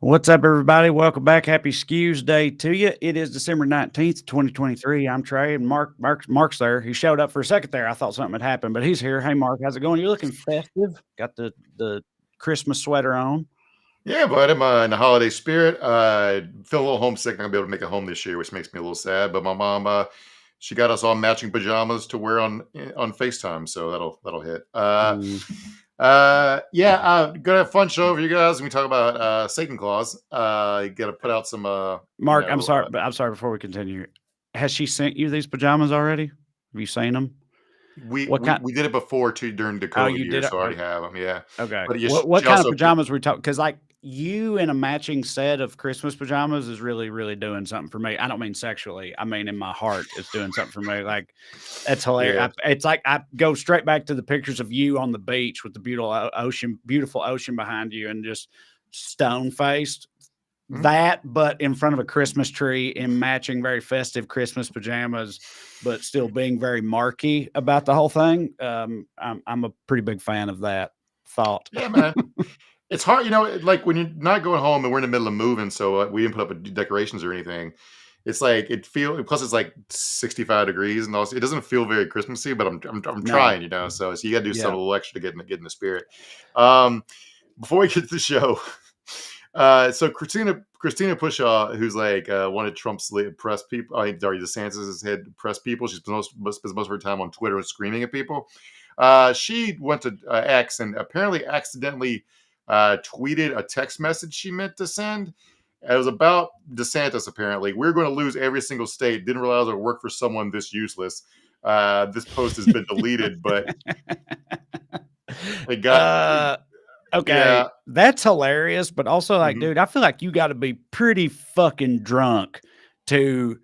What's up, everybody? Welcome back. Happy Skews Day to you. It is December 19th, 2023. I'm Trey, and Mark's there. He showed up for a second there. I thought something had happened, but he's here. Hey, Mark, how's it going? You're looking festive. Got the Christmas sweater on. Yeah, but I'm in the holiday spirit. Feel a little homesick. Not gonna be able to make it home this year, which makes me a little sad. But my mom, she got us all matching pajamas to wear on FaceTime, so that'll hit. Mm. Yeah, gonna have a fun show for you guys. We talk about Satan Claus. You got to put out some. Mark, I'm sorry, but I'm sorry. Before we continue, has she sent you these pajamas already? Have you seen them? We What kind? we did it before too during the Oh, COVID you year, did it. so I already have them. Yeah, Okay. but yeah, What she kind of also pajamas were we talking? Because like you in a matching set of Christmas pajamas is really, really doing something for me. I don't mean sexually. I mean in my heart, it's doing something for me. Like that's hilarious. yeah. It's like I go straight back to the pictures of you on the beach with the beautiful ocean behind you, and just stone faced. Mhm. That, but in front of a Christmas tree in matching very festive Christmas pajamas, but still being very marky about the whole thing. I'm a pretty big fan of that thought. Yeah, man. It's hard, like when you're not going home and we're in the middle of moving, so we didn't put up decorations or anything. It's like plus it's like 65 degrees, and also it doesn't feel very Christmassy. But I'm No, trying, so you got to do something yeah. a little extra to get in the spirit. Um, Before we get to the show, so Christina Pushaw, who's like one of Trump's press people, Darcy DeSantis' head press people. She spends most of her time on Twitter screaming at people. She went to X and apparently accidentally tweeted a text message she meant to send. It was about DeSantis, apparently. We're going to lose every single state. Didn't realize it would work for someone this useless. This post has been deleted, but it got, uh, okay, yeah. that's hilarious. But also, like, Mhm. dude, I feel like you got to be pretty fucking drunk to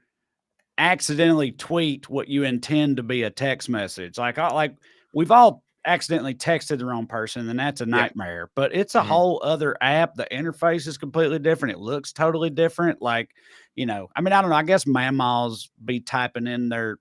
accidentally tweet what you intend to be a text message. Like we've all accidentally texted the wrong person, and that's a Yeah. nightmare. But it's a Mhm. whole other app. The interface is completely different. It looks totally different. Like, I mean, I don't know. I guess mammas be typing in their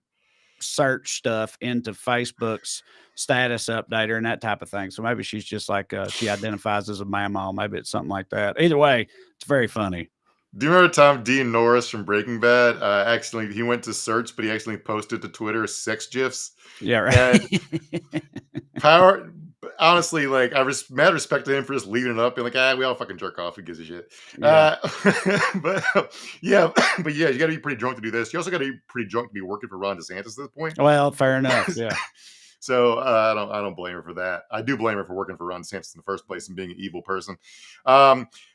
search stuff into Facebook's status updater and that type of thing. So maybe she's just like she identifies as a mammal. Maybe it's something like that. Either way, it's very funny. Do you remember Tom Dean Norris from Breaking Bad? Accidentally, he went to search, but he accidentally posted to Twitter sex gifs. Yeah, And right. power, honestly, like mad respect to him for just leaving it up and like, we all fucking jerk off. Who gives a shit? Yeah. But yeah, but yeah, you got to be pretty drunk to do this. You also got to be pretty drunk to be working for Ron DeSantis at this point. Well, fair enough. Yeah. So I don't blame her for that. I do blame her for working for Ron DeSantis in the first place and being an evil person.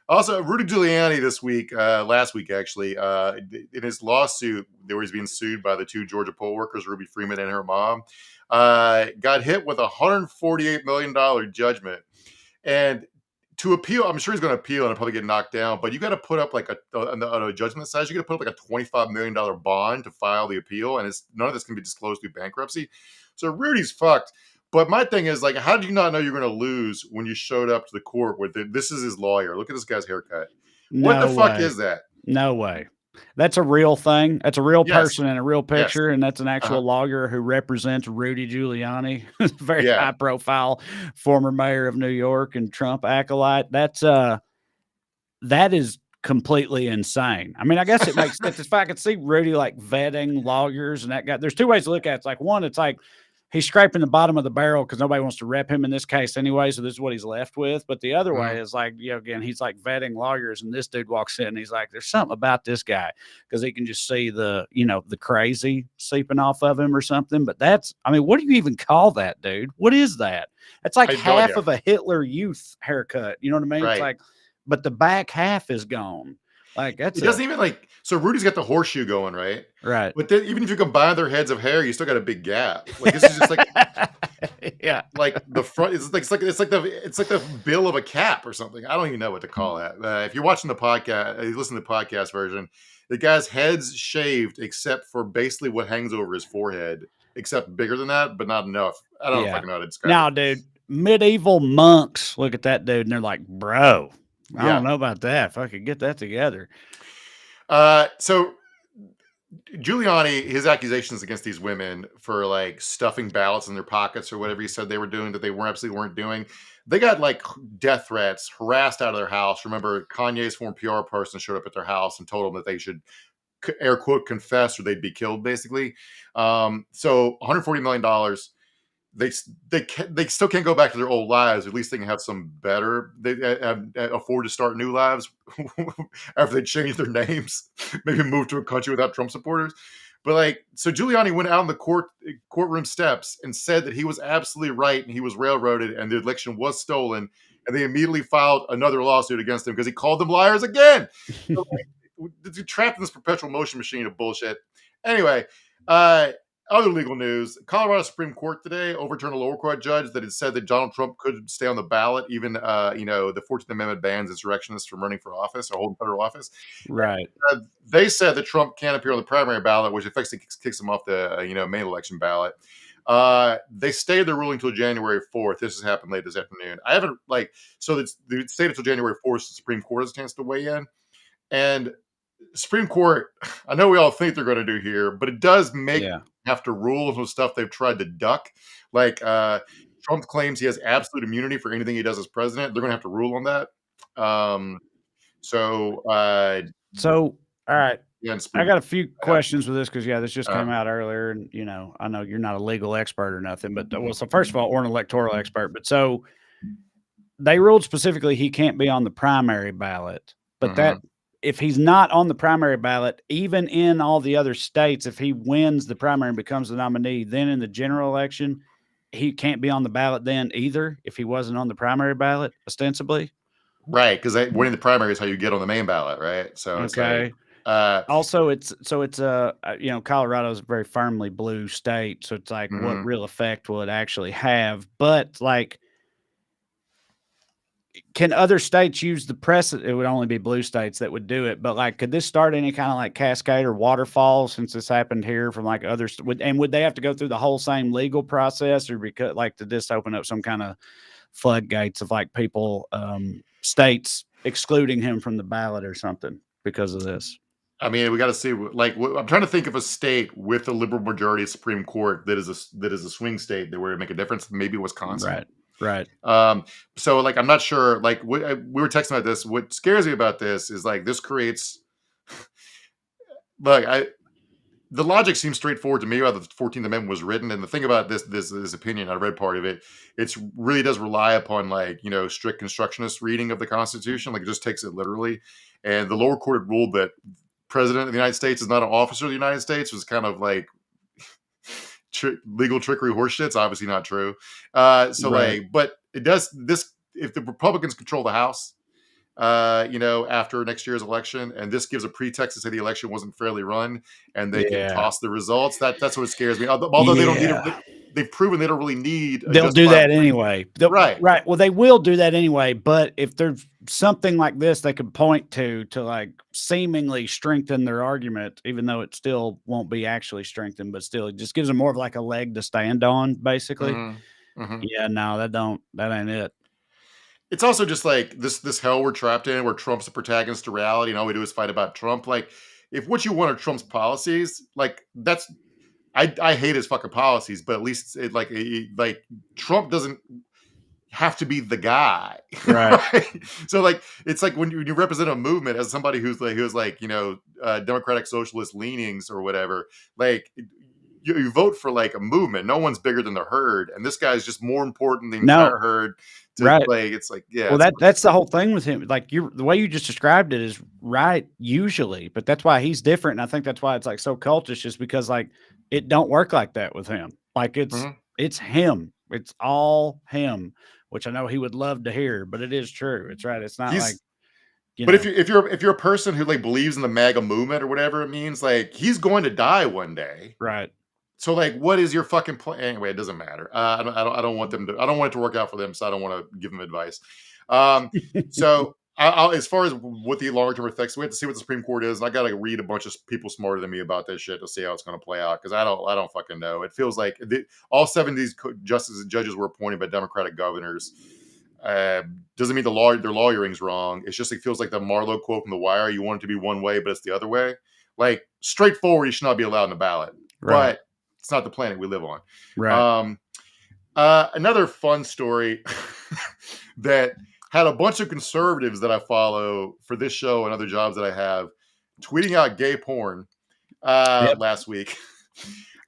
Also, Rudy Giuliani this week, last week actually, in his lawsuit where he's being sued by the two Georgia poll workers, Ruby Freeman and her mom, got hit with a $148 million judgment. And to appeal, I'm sure he's going to appeal and probably get knocked down, but you got to put up like on a judgment size, you got to put up like a $25 million bond to file the appeal. And none of this can be disclosed through bankruptcy. So Rudy's fucked. But my thing is, like, how did you not know you're going to lose when you showed up to the court with it? This is his lawyer. Look at this guy's haircut. What the No fuck way. is that? No way. That's a real thing. That's a real Yes. person in a real Yes. picture, and that's an actual Uh-huh. lawyer who represents Rudy Giuliani, very Yeah. high profile former mayor of New York and Trump acolyte. That is completely insane. I mean, I guess it makes sense. If I could see Rudy like vetting lawyers and that guy, there's two ways to look at it. It's like one, it's like he's scraping the bottom of the barrel because nobody wants to rep him in this case anyway. So this is what he's left with. But the other way is like, again, he's like vetting lawyers, and this dude walks in and he's like, there's something about this guy because he can just see the crazy seeping off of him or something. But I mean, what do you even call that, dude? What is that? It's like half of a Hitler Youth haircut. You know what I mean? Right. It's like, but the back half is gone. Like it doesn't even like, so Rudy's got the horseshoe going, right? Right. But then even if you combine their heads of hair, you still got a big gap. Like this is just like yeah, like the front. It's like the bill of a cap or something. I don't even know what to call that. If you're watching the podcast, you listen to the podcast version. The guy's head's shaved except for basically what hangs over his forehead, except bigger than that, but not enough. I don't know if I can know how to describe it. Now, dude, medieval monks look at that dude and they're like, bro, I don't know about that. If I could get that together. So Giuliani, his accusations against these women for like stuffing ballots in their pockets or whatever he said they were doing that they weren't absolutely weren't doing. They got like death threats, harassed out of their house. Remember, Kanye's former PR person showed up at their house and told them that they should air quote confess or they'd be killed, basically. So $140 million. They still can't go back to their old lives. At least they can have some better. They afford to start new lives after they change their names. Maybe move to a country without Trump supporters. But like, so Giuliani went out on the courtroom steps and said that he was absolutely right and he was railroaded and the election was stolen. And they immediately filed another lawsuit against him because he called them liars again. So, like, you're trapped in this perpetual motion machine of bullshit. Anyway, other legal news: Colorado Supreme Court today overturned a lower court judge that had said that Donald Trump could stay on the ballot, even the 14th Amendment bans insurrectionists from running for office or holding federal office. Right. They said that Trump can't appear on the primary ballot, which effectively kicks him off the main election ballot. They stayed their ruling until January 4th. This has happened late this afternoon. I haven't so they stayed until January 4th. So the Supreme Court has a chance to weigh in, and Supreme Court, I know we all think they're going to do here, but it does make have to rule on some stuff they've tried to duck. Like Trump claims he has absolute immunity for anything he does as president. They're going to have to rule on that. So all right. Yeah, I got a few questions with this because this just came out earlier, and I know you're not a legal expert or nothing, but so first of all, or an electoral expert, but so they ruled specifically he can't be on the primary ballot, but that if he's not on the primary ballot, even in all the other states, if he wins the primary and becomes the nominee, then in the general election, he can't be on the ballot then either if he wasn't on the primary ballot, ostensibly. Right, because winning the primary is how you get on the main ballot, right? So it's like, also it's Colorado's a very firmly blue state, so it's like what real effect will it actually have? But like, can other states use the precedent? It would only be blue states that would do it, but like, could this start any kind of like cascade or waterfall since this happened here from like others? Would they have to go through the whole same legal process, or because like did this open up some kind of floodgates of like people, states excluding him from the ballot or something because of this? I mean, we got to see. Like, I'm trying to think of a state with a liberal majority Supreme Court that is a swing state that would make a difference. Maybe Wisconsin. Right. So like, I'm not sure. Like, we were texting about this. What scares me about this is like this creates. The logic seems straightforward to me. How the 14th Amendment was written, and the thing about this opinion, I read part of it. It really does rely upon like strict constructionist reading of the Constitution. Like, it just takes it literally. And the lower court ruled that President of the United States is not an officer of the United States, was kind of like legal trickery horseshit. It's obviously not true. Like, but it does this if the Republicans control the House, after next year's election, and this gives a pretext to say the election wasn't fairly run, and they can toss the results. That's what scares me. Although they don't need it. They've proven they don't really need. They'll do that anyway. Right. Well, they will do that anyway. But if there's something like this they could point to like seemingly strengthen their argument, even though it still won't be actually strengthened, but still it just gives them more of like a leg to stand on, basically. Yeah, no, that ain't it. It's also just like this hell we're trapped in, where Trump's the protagonist of reality, and all we do is fight about Trump. Like, if what you want are Trump's policies, like that's. I hate his fucking policies, but at least like Trump doesn't have to be the guy, right? So like, it's like when you represent a movement as somebody who's democratic socialist leanings or whatever, like you vote for like a movement. No one's bigger than the herd, and this guy's just more important than the entire herd. Right. It's like, well, that's the whole thing with him. Like, the way you just described it is right usually, but that's why he's different. And I think that's why it's like so cultish, is because like it don't work like that with him. Like it's him. It's all him, which I know he would love to hear, but it is true. It's right. It's not like. But if you're a person who like believes in the MAGA movement or whatever it means, like he's going to die one day. Right. So like, what is your fucking plan? Anyway, it doesn't matter. I don't want it to work out for them, so I don't want to give them advice. So as far as what the longer term effects, we have to see what the Supreme Court is. And I got to read a bunch of people smarter than me about this shit to see how it's going to play out, because I don't fucking know. It feels like all 7 of these justices and judges were appointed by Democratic governors. Doesn't mean their lawyering's wrong. It's just, it feels like the Marlowe quote from The Wire: "You want it to be one way, but it's the other way." Like, straightforward. You should not be allowed in the ballot, Right. but it's not the planet we live on. Right. Another fun story that had a bunch of conservatives that I follow for this show and other jobs that I have tweeting out gay porn Yep. last week.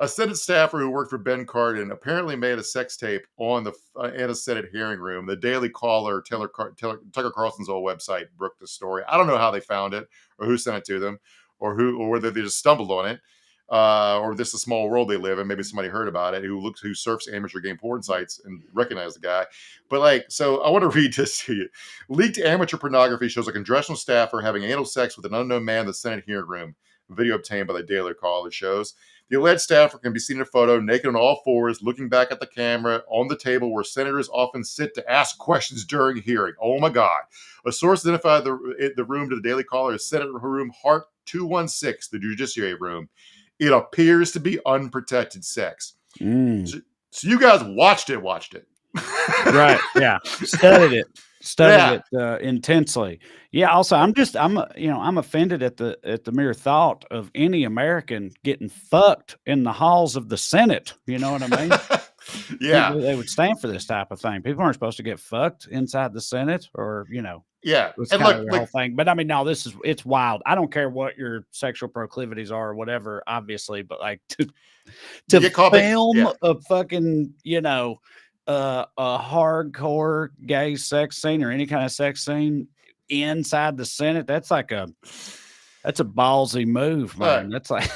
A Senate staffer who worked for Ben Cardin apparently made a sex tape on the in a Senate hearing room. The Daily Caller, Tucker Carlson's old website, broke the story. I don't know how they found it, or who sent it to them, or whether they just stumbled on it, or this is a small world they live in. Maybe somebody heard about it who surfs amateur game porn sites and recognized the guy. But so I want to read this to you. Leaked amateur pornography shows a congressional staffer having anal sex with an unknown man in the Senate hearing room. Video obtained by the Daily Caller shows. The alleged staffer can be seen in a photo naked on all fours, looking back at the camera on the table where senators often sit to ask questions during hearing. Oh my God. A source identified the room to the Daily Caller as Senate Room Hart 216, the Judiciary Room. It appears to be unprotected sex. So you guys watched it. Right. Yeah. Studied it intensely. Yeah. Also, I'm offended at the mere thought of any American getting fucked in the halls of the Senate. You know what I mean? Yeah. They would stand for this type of thing. People aren't supposed to get fucked inside the Senate, or yeah, it's and kind of the whole thing. But I mean, no, it's wild. I don't care what your sexual proclivities are or whatever, obviously, but like to film a fucking a hardcore gay sex scene or any kind of sex scene inside the Senate, that's a ballsy move, man. That's like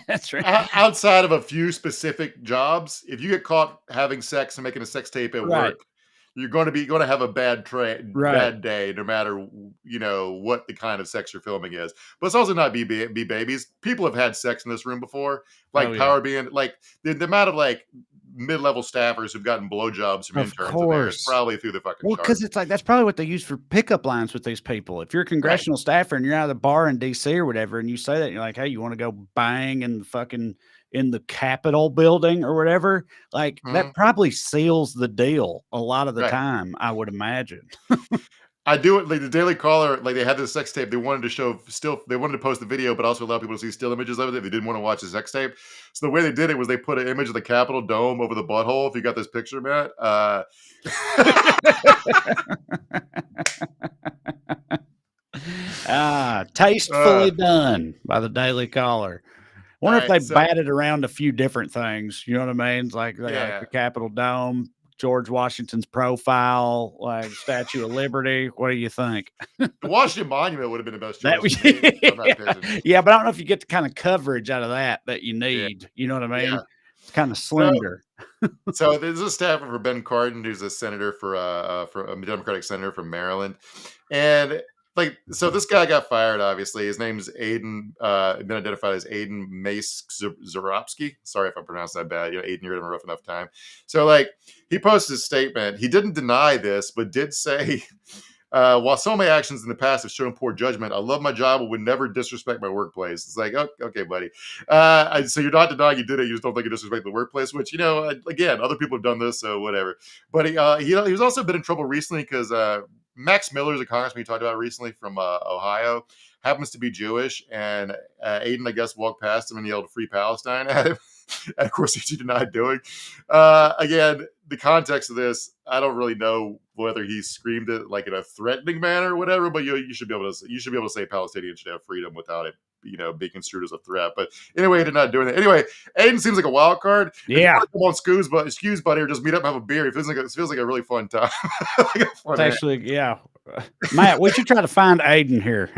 that's right. Outside of a few specific jobs, if you get caught having sex and making a sex tape at work, you're going to have a bad day, no matter what the kind of sex you're filming is. But it's also not be babies. People have had sex in this room before, being like the amount of mid-level staffers who've gotten blowjobs from interns in there is probably through the fucking charts. Because it's that's probably what they use for pickup lines with these people. If you're a congressional staffer and you're out of the bar in DC or whatever, and you say that, you're like, hey, you want to go bang in the Capitol building or whatever, that probably seals the deal a lot of the time, I would imagine. I do it the Daily Caller, they had this sex tape. They wanted to post the video, but also allow people to see still images of it if they didn't want to watch the sex tape. So the way they did it was they put an image of the Capitol dome over the butthole. If you got this picture, Matt. Tastefully done by the Daily Caller. Wonder if they batted around a few different things. You know what I mean? Like the Capitol dome, George Washington's profile, Statue of Liberty. What do you think? The Washington Monument would have been the best choice. But I don't know if you get the kind of coverage out of that you need. You know what I mean? Yeah. It's kind of slender. So there's a staffer for Ben Cardin, who's a senator for a Democratic senator from Maryland, and so this guy got fired. Obviously, his name's Aiden. Been identified as Aiden Mace Zaropsky. Sorry if I pronounced that bad. Aiden, you're having a rough enough time. So he posted his statement. He didn't deny this, but did say, while some of my actions in the past have shown poor judgment, I love my job and would never disrespect my workplace. It's like, okay, buddy. So you're not denying you did it. You just don't think you disrespect the workplace, which, again, other people have done this, so whatever. But he's also been in trouble recently because Max Miller is a congressman we talked about recently from Ohio, happens to be Jewish, and Aiden, I guess, walked past him and yelled "Free Palestine" at him. And of course, he denied doing. Again, the context of this, I don't really know whether he screamed it in a threatening manner or whatever. But you should be able to say Palestinians should have freedom without it, being construed as a threat. But anyway, he did not do that. Anyway, Aiden seems like a wild card. Yeah, come on, Skews, buddy, or just meet up and have a beer. It feels like a really fun time. Yeah. Matt, we should try to find Aiden here.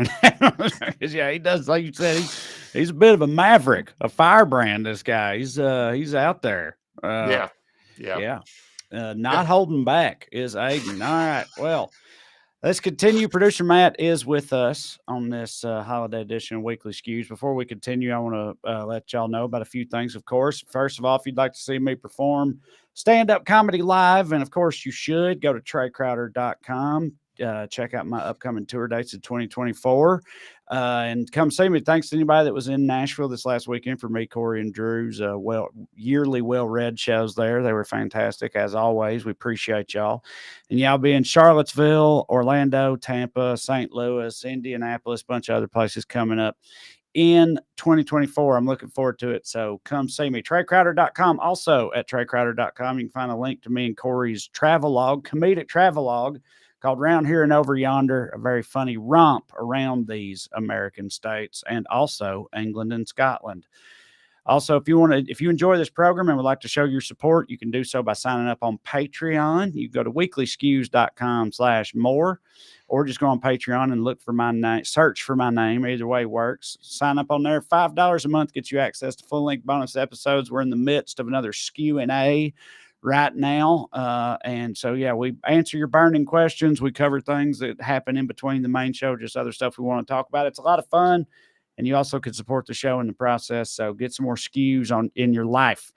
Yeah, he does, like you said, he's a bit of a maverick, a firebrand. This guy, he's out there. Not holding back is Aiden. All right, well, let's continue. Producer Matt is with us on this holiday edition of Weekly Skews. Before we continue, I want to let y'all know about a few things, of course. First of all, if you'd like to see me perform stand-up comedy live, and of course you should, go to TreyCrowder.com. Check out my upcoming tour dates in 2024 and come see me. Thanks to anybody that was in Nashville this last weekend for me, Corey, and Drew's yearly well-read shows there. They were fantastic, as always. We appreciate y'all. And y'all be in Charlottesville, Orlando, Tampa, St. Louis, Indianapolis, a bunch of other places coming up in 2024. I'm looking forward to it. So come see me. TreyCrowder.com. Also at TreyCrowder.com, you can find a link to me and Corey's travelogue, comedic travelogue called Round Here and Over Yonder, a very funny romp around these American states and also England and Scotland. Also, if you enjoy this program and would like to show your support, you can do so by signing up on Patreon. You go to weeklyskews.com/more, or just go on Patreon and look for my name, search for my name. Either way works. Sign up on there. $5 a month gets you access to full-length bonus episodes. We're in the midst of another Q&A right now. And so, yeah, we answer your burning questions. We cover things that happen in between the main show, just other stuff we want to talk about. It's a lot of fun. And you also could support the show in the process. So get some more Skews in your life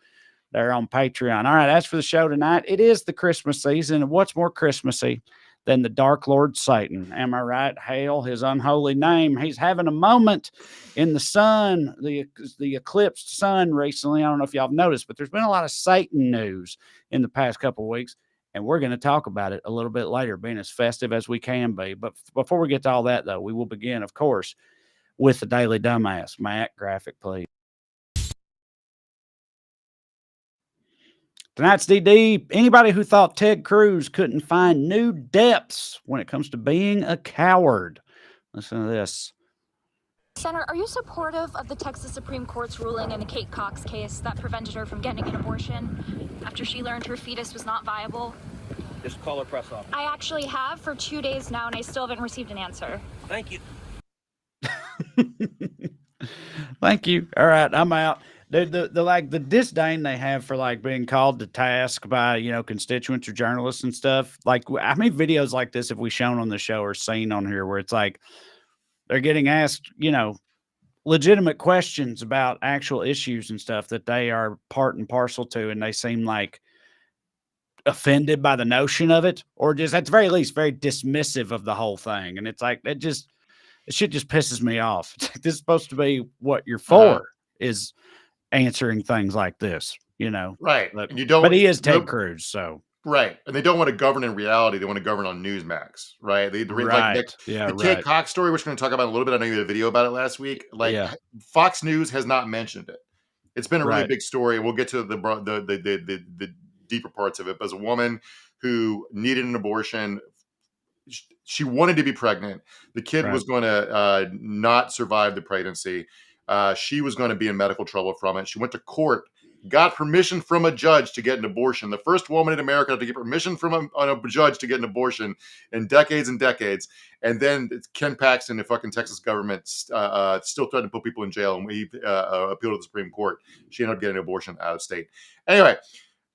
there on Patreon. All right, as for the show tonight, it is the Christmas season. And what's more Christmassy than the Dark Lord Satan? Am I right? Hail his unholy name. He's having a moment in the sun, the eclipsed sun recently. I don't know if y'all have noticed, but there's been a lot of Satan news in the past couple of weeks. And we're going to talk about it a little bit later, being as festive as we can be. But before we get to all that, though, we will begin, of course, with the Daily Dumbass. Matt, graphic, please. Tonight's DD. Anybody who thought Ted Cruz couldn't find new depths when it comes to being a coward. Listen to this. Senator, are you supportive of the Texas Supreme Court's ruling in the Kate Cox case that prevented her from getting an abortion after she learned her fetus was not viable? Just call her press office. I actually have for 2 days now, and I still haven't received an answer. Thank you. Thank you. All right, I'm out. The disdain they have for like being called to task by constituents or journalists and stuff. Like, how many videos like this have we shown on the show or seen on here where it's like they're getting asked legitimate questions about actual issues and stuff that they are part and parcel to, and they seem like offended by the notion of it, or just at the very least very dismissive of the whole thing. And it's like it shit just pisses me off. This is supposed to be what you're for, is answering things like this, Right. But, and you don't, but he is Ted Cruz, so. Right. And they don't want to govern in reality. They want to govern on Newsmax, right? The Kate Cox story, which we're going to talk about in a little bit. I know you had a video about it last week. Fox News has not mentioned it. It's been a really big story. We'll get to the deeper parts of it. But as a woman who needed an abortion, she wanted to be pregnant. The kid was going to not survive the pregnancy. She was going to be in medical trouble from it. She went to court, got permission from a judge to get an abortion. The first woman in America to get permission from a judge to get an abortion in decades and decades. And then Ken Paxton, the fucking Texas government, still threatened to put people in jail. And we appealed to the Supreme Court. She ended up getting an abortion out of state. Anyway,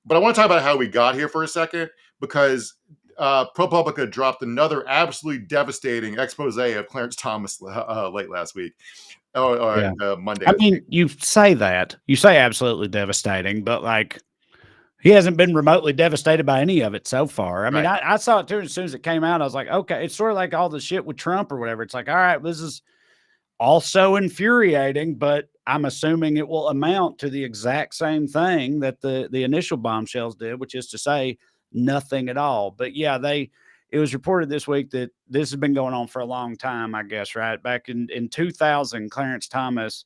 but I want to talk about how we got here for a second, because ProPublica dropped another absolutely devastating expose of Clarence Thomas late last week. Monday. I mean, you say absolutely devastating, but like he hasn't been remotely devastated by any of it so far. I mean, I saw it too. As soon as it came out, I was like, okay, it's sort of like all the shit with Trump or whatever. It's like, all right, this is also infuriating, but I'm assuming it will amount to the exact same thing that the initial bombshells did, which is to say nothing at all. But yeah, it was reported this week that this has been going on for a long time, I guess, right? Back in 2000, Clarence Thomas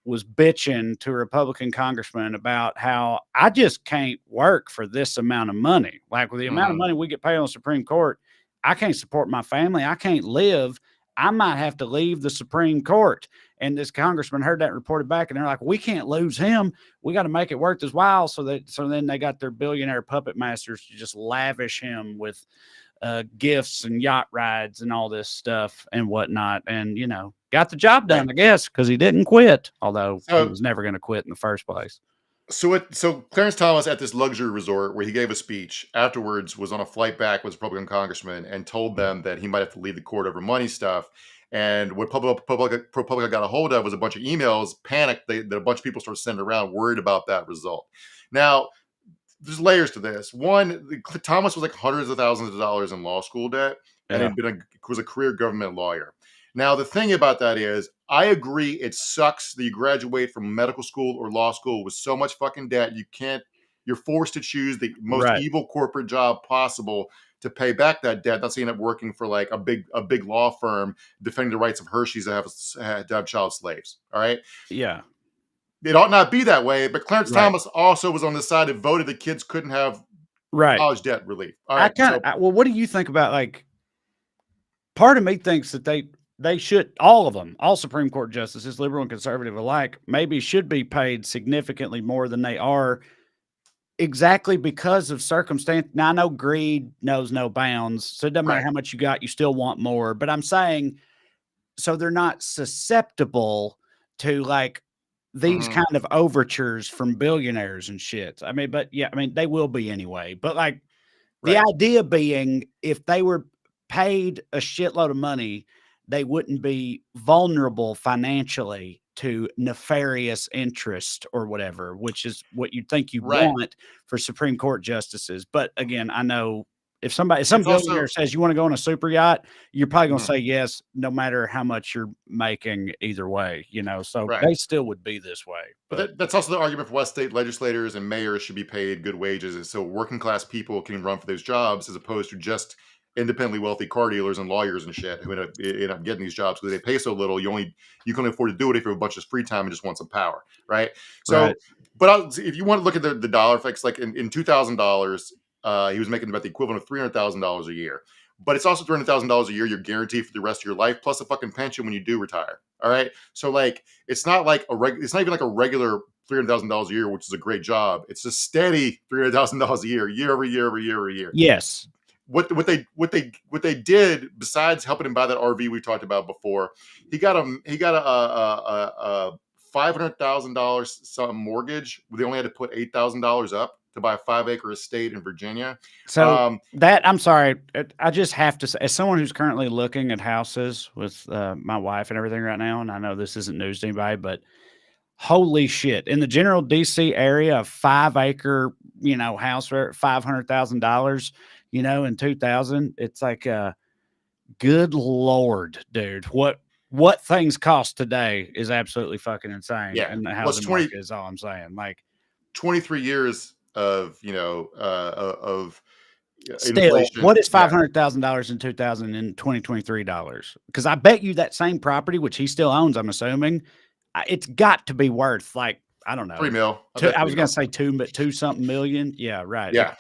was bitching to a Republican congressman about how I just can't work for this amount of money. Like with the amount of money we get paid on the Supreme Court, I can't support my family. I can't live. I might have to leave the Supreme Court. And this congressman heard that reported back, and they're like, we can't lose him. We got to make it worth his while. So then they got their billionaire puppet masters to just lavish him with gifts and yacht rides and all this stuff and whatnot. And, got the job done, I guess, because he didn't quit, although he was never going to quit in the first place. So Clarence Thomas at this luxury resort where he gave a speech afterwards was on a flight back with Republican congressman and told them that he might have to leave the court over money stuff. And what ProPublica got a hold of was a bunch of emails, panicked that a bunch of people started sending around worried about that result. Now, there's layers to this. One, Thomas was like hundreds of thousands of dollars in law school debt, and was a career government lawyer. Now, the thing about that is, I agree it sucks that you graduate from medical school or law school with so much fucking debt you can't You're forced to choose the most Right. evil corporate job possible to pay back that debt. That's end up working for like a big law firm defending the rights of Hershey's to have child slaves. All right. Yeah. It ought not be that way, but Clarence Right. Thomas also was on the side that voted that kids couldn't have Right. college debt relief. All I right. kind of, well, what do you think about, like, part of me thinks that they should, all of them, all Supreme Court justices, liberal and conservative alike, maybe should be paid significantly more than they are, exactly because of circumstance. Now, I know greed knows no bounds, so it doesn't matter Right. how much you got, you still want more. But I'm saying, so they're not susceptible to like these Mhm. kind of overtures from billionaires and shit. I mean, but yeah, I mean, they will be anyway. But like, the Right. idea being, if they were paid a shitload of money, they wouldn't be vulnerable financially to nefarious interest or whatever, which is what you'd think you'd Right. want for Supreme Court justices. But again, I know if some It's billionaire also says you want to go on a super yacht, you're probably going to Mhm. say yes, no matter how much you're making either way, so Right. they still would be this way. But that's also the argument for why state legislators and mayors should be paid good wages, is so working class people can run for those jobs as opposed to just independently wealthy car dealers and lawyers and shit who end up getting these jobs because they pay so little. You can only afford to do it if you have a bunch of free time and just want some power, right? So, Right. but if you want to look at the dollar effects, like in $2,000, he was making about the equivalent of $300,000 a year. But it's also $300,000 a year you're guaranteed for the rest of your life, plus a fucking pension when you do retire. All right, so like it's not like it's not even like a regular $300,000 a year, which is a great job. It's a steady $300,000 a year, year over year over year over year. Yes. What they did besides helping him buy that RV we talked about before, he got a $500,000 something mortgage. They only had to put $8,000 up to buy a 5-acre estate in Virginia. So I'm sorry, I just have to say, as someone who's currently looking at houses with my wife and everything right now, and I know this isn't news to anybody, but holy shit, in the general DC area, a 5-acre, house for $500,000, in 2000, it's like, good Lord, dude, what things cost today is absolutely fucking insane. Yeah. And the Well, it's housing market is all I'm saying. Like, 23 years of of still, inflation. what is Yeah. $500,000 in 2000 in 2023 dollars? Because I bet you that same property, which he still owns, I'm assuming, it's got to be worth like, I don't know, $3 million. I was gonna say two something million. Yeah, right. Yeah.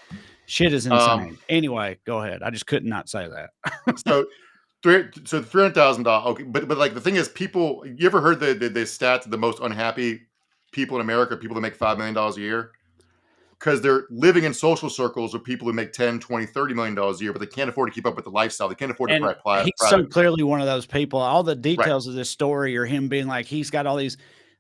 Shit is insane. Anyway, go ahead. I just could not say that. So $300,000. Okay, but like the thing is, people. You ever heard the stat that the most unhappy people in America are people that make $5 million a year? Because they're living in social circles with people who make 10, 20, $30 million a year, but they can't afford to keep up with the lifestyle. They can't afford to And private. he's so clearly one of those people. All the Right. details of this story are him being like, he's got all these,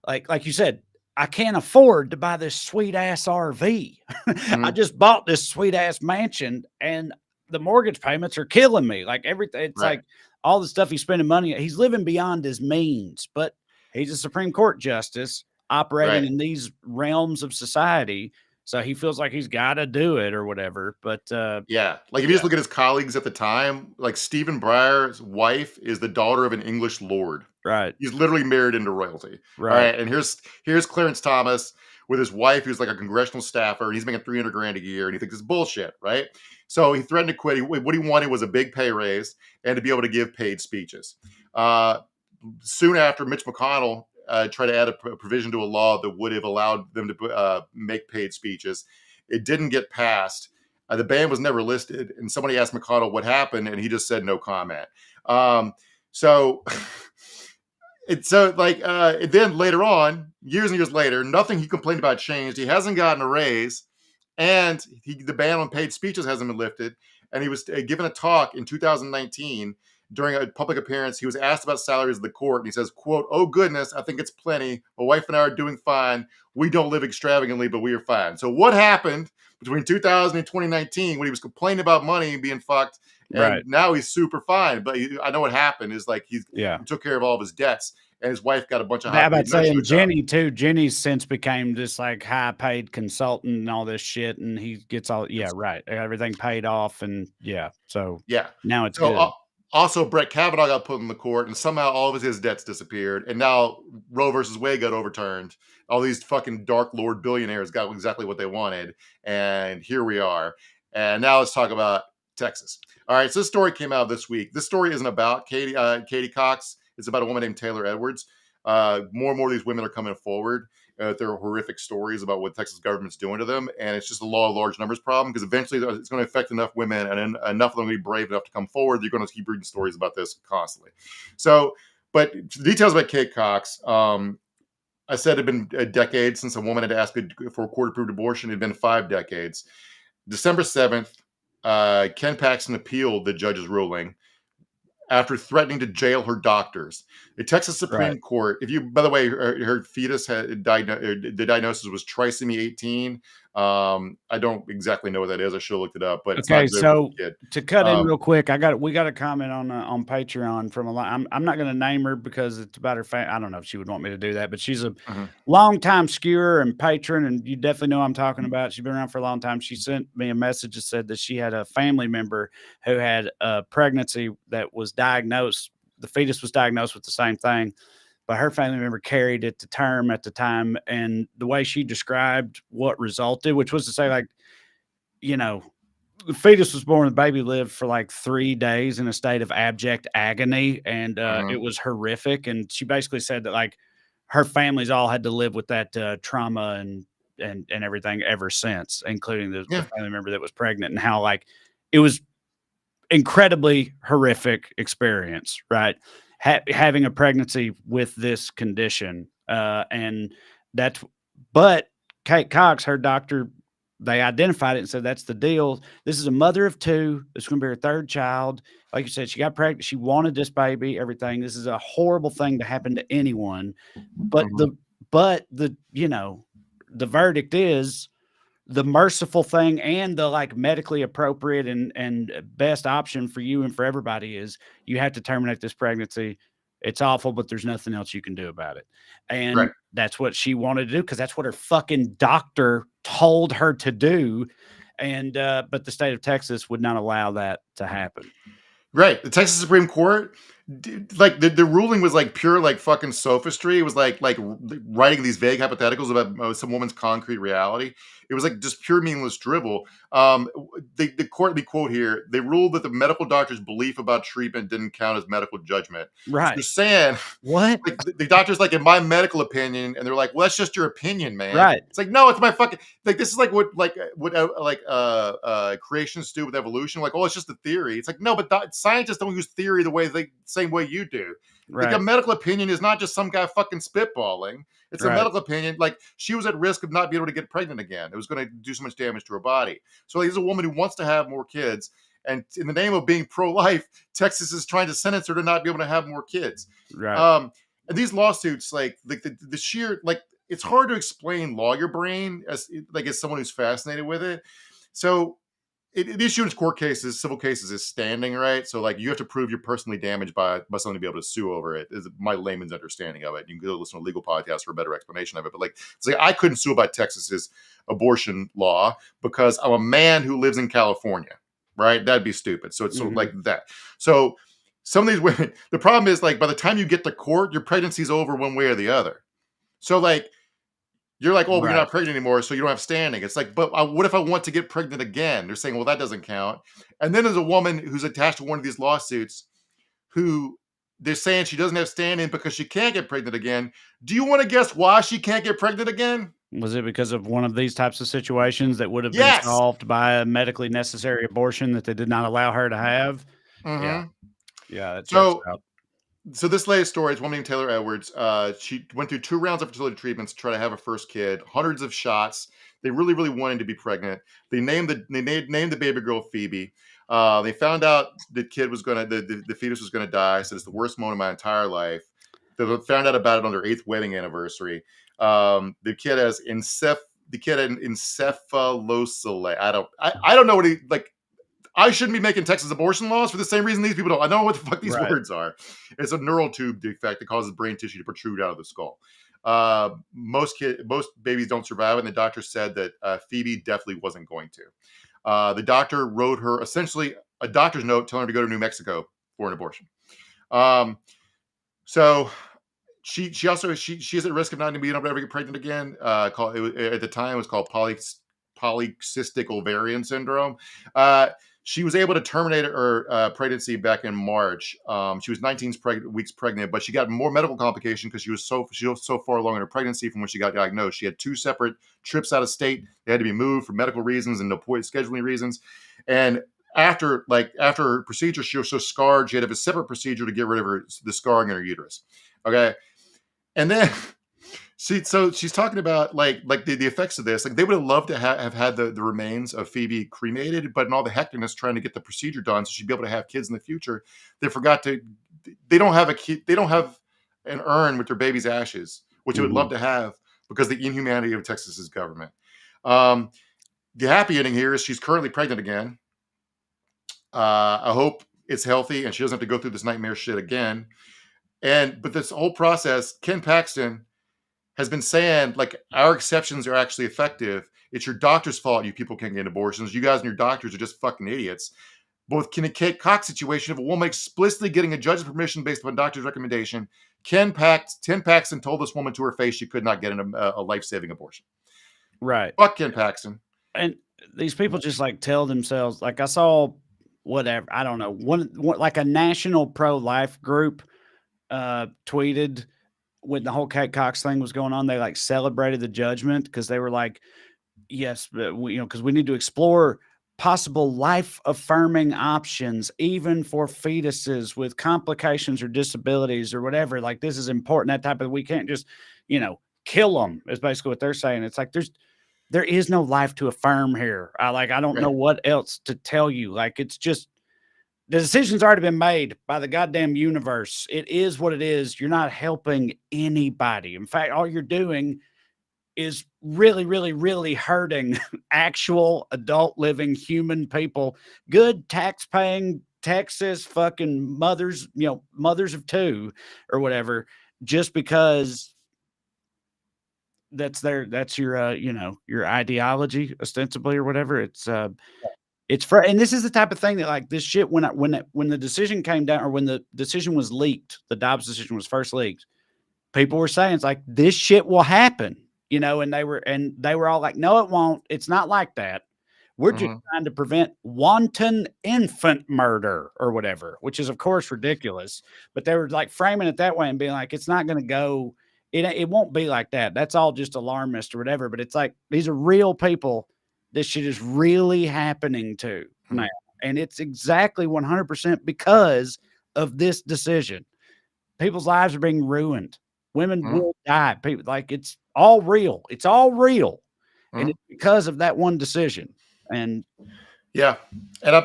like you said, I can't afford to buy this sweet ass RV. I Mhm. just bought this sweet ass mansion and the mortgage payments are killing me. Like everything, it's Right. like all the stuff he's spending money. He's living beyond his means, but he's a Supreme Court justice operating Right. in these realms of society. So he feels like he's got to do it or whatever. But Yeah. Like if you just look at his colleagues at the time, like Stephen Breyer's wife is the daughter of an English lord. right, He's literally married into royalty. All right. right. And here's Clarence Thomas with his wife, who's like a congressional staffer, and he's making $300,000 a year, and he thinks it's bullshit, right? So he threatened to quit. What he wanted was a big pay raise and to be able to give paid speeches. Soon after, Mitch McConnell tried to add a provision to a law that would have allowed them to make paid speeches. It didn't get passed. The ban was never listed, and somebody asked McConnell what happened, and he just said no comment. So it's and then later on, years and years later, nothing he complained about changed. He hasn't gotten a raise, and the ban on paid speeches hasn't been lifted. And he was given a talk in 2019 during a public appearance. He was asked about salaries of the court, and he says, "quote Oh goodness, I think it's plenty. My wife and I are doing fine. We don't live extravagantly, but we are fine." So what happened between 2000 and 2019 when he was complaining about money being fucked? And Right. now he's super fine. But I know what happened is like he took care of all of his debts, and his wife got a bunch of high About paid saying jobs. Jenny too. Jenny's since became this like high paid consultant and all this shit, and he gets all right, everything paid off, and so Yeah. now it's So good. Also, Brett Kavanaugh got put in the court, and somehow all of his debts disappeared. And now Roe versus Wade got overturned. All these fucking dark lord billionaires got exactly what they wanted. And here we are. And now let's talk about Texas. All right, so this story came out this week. This story isn't about Katie Cox. It's about a woman named Taylor Edwards. More and more of these women are coming forward. There are horrific stories about what Texas government's doing to them, and it's just a law of large numbers problem because eventually it's going to affect enough women, and enough of them will be brave enough to come forward. You're going to keep reading stories about this constantly. So, but details about Kate Cox. I said it had been a decade since a woman had asked for a court-approved abortion. It had been 5 decades. December 7th, Ken Paxton appealed the judge's ruling after threatening to jail her doctors. The Texas Supreme Court, by the way, her fetus the diagnosis was trisomy 18. I don't exactly know what that is. I should have looked it up, but okay. So to cut in real quick, we got a comment on Patreon from a lot. I'm not going to name her because it's about her I don't know if she would want me to do that, but she's a longtime skewer and patron, and you definitely know I'm talking about. She's been around for a long time. She sent me a message that said that she had a family member who had a pregnancy that was diagnosed. The fetus was diagnosed with the same thing, but her family member carried it to term at the time. And the way she described what resulted, which was to say, like, you know, the fetus was born, the baby lived for like 3 days in a state of abject agony. And it was horrific. And she basically said that, like, her family's all had to live with that trauma and everything ever since, including the family member that was pregnant, and how, like, it was incredibly horrific experience, right? Having a pregnancy with this condition. But Kate Cox, her doctor, they identified it and said, that's the deal. This is a mother of 2. It's going to be her 3rd child. Like you said, she got pregnant. She wanted this baby, everything. This is a horrible thing to happen to anyone. But the verdict is the merciful thing and the, like, medically appropriate and best option for you and for everybody is you have to terminate this pregnancy. It's awful, but there's nothing else you can do about it. And that's what she wanted to do, because that's what her fucking doctor told her to do. And but the state of Texas would not allow that to happen. Right. The Texas Supreme Court, like, the ruling was like pure, like, fucking sophistry. It was like writing these vague hypotheticals about some woman's concrete reality. It was like just pure meaningless drivel. The court, the quote here, they ruled that the medical doctor's belief about treatment didn't count as medical judgment. Right. So you're saying what? Like, the doctor's like, in my medical opinion, and they're like, well, that's just your opinion, man. Right. It's like, no, it's my fucking, like, this is like what creationists do with evolution. Like, oh, it's just a theory. It's like, no, but scientists don't use theory the same way you do. Right. Like, a medical opinion is not just some guy fucking spitballing. It's a medical opinion. Like, she was at risk of not being able to get pregnant again. It was going to do so much damage to her body. So, like, there's a woman who wants to have more kids. And in the name of being pro-life, Texas is trying to sentence her to not be able to have more kids. Right. And these lawsuits, like, the sheer, like, it's hard to explain lawyer brain as someone who's fascinated with it. So it issues court cases, civil cases is standing, right? So, like, you have to prove you're personally damaged by someone to be able to sue over it, is my layman's understanding of it. You can go listen to a legal podcast for a better explanation of it. But, like, it's like, I couldn't sue about Texas's abortion law because I'm a man who lives in California, right? That'd be stupid. So it's sort of like that. So some of these women, the problem is, like, by the time you get to court, your pregnancy's over one way or the other. So, like, you're like, oh, you're not pregnant anymore, so you don't have standing. It's like, but what if I want to get pregnant again? They're saying, well, that doesn't count. And then there's a woman who's attached to one of these lawsuits who they're saying she doesn't have standing because she can't get pregnant again. Do you want to guess why she can't get pregnant again? Was it because of one of these types of situations that would have been solved by a medically necessary abortion that they did not allow her to have? Yeah. That checks out. So this latest story is one named Taylor Edwards. She went through 2 rounds of fertility treatments to try to have her first kid, hundreds of shots. They really, really wanted to be pregnant. They named the baby girl Phoebe. They found out the kid was the fetus was gonna die. Said it's the worst moment of my entire life. They found out about it on their 8th wedding anniversary. The kid has encephalocele. I don't know what he like. I shouldn't be making Texas abortion laws for the same reason these people don't. I don't know what the fuck these words are. It's a neural tube defect that causes brain tissue to protrude out of the skull. Most babies don't survive, and the doctor said that Phoebe definitely wasn't going to. The doctor wrote her essentially a doctor's note telling her to go to New Mexico for an abortion. So she is at risk of not being able to ever get pregnant again. At the time it was called polycystic ovarian syndrome. She was able to terminate her pregnancy back in March. She was 19 weeks pregnant, but she got more medical complication because she was so far along in her pregnancy from when she got diagnosed. She had 2 separate trips out of state. They had to be moved for medical reasons and scheduling reasons. And after her procedure, she was so scarred, she had to have a separate procedure to get rid of the scarring in her uterus. Okay. And then she's talking about like the effects of this. Like, they would have loved to have had the remains of Phoebe cremated, but in all the hecticness trying to get the procedure done so she'd be able to have kids in the future, they don't have an urn with their baby's ashes, which they would love to have because of the inhumanity of Texas's government. The happy ending here is she's currently pregnant again. I hope it's healthy and she doesn't have to go through this nightmare shit again. But this whole process, Ken Paxton has been saying, like, our exceptions are actually effective. It's your doctor's fault you people can't get abortions. You guys and your doctors are just fucking idiots. Both Ken and Kate Cox situation of a woman explicitly getting a judge's permission based upon doctor's recommendation. Ken Paxton told this woman to her face she could not get a life-saving abortion. Right. Fuck Ken Paxton. And these people just like tell themselves, like, I saw whatever, I don't know, one like a national pro-life group tweeted when the whole Kate Cox thing was going on. They like celebrated the judgment because they were like, yes, but because we need to explore possible life affirming options, even for fetuses with complications or disabilities or whatever. Like, this is important, that type of, we can't just, kill them is basically what they're saying. It's like, there is no life to affirm here. I don't know what else to tell you. Like, it's just, the decision's already been made by the goddamn universe. It is what it is. You're not helping anybody. In fact, all you're doing is really, really, really hurting actual adult living human people, good tax-paying Texas fucking mothers, mothers of 2 or whatever, just because that's your, your ideology ostensibly or whatever. It's for, and this is the type of thing that, like, this shit, when the decision came down, or when the decision was leaked, the Dobbs decision was first leaked, people were saying, it's like, this shit will happen, and they were all like, no, it won't. It's not like that. We're just trying to prevent wanton infant murder or whatever, which is of course ridiculous, but they were like framing it that way and being like, it's not going to go, it won't be like that. That's all just alarmist or whatever. But it's like, these are real people this shit is really happening to now. And it's exactly 100% because of this decision. People's lives are being ruined. Women will die. People, like, it's all real. It's all real. And it's because of that one decision. And yeah. And I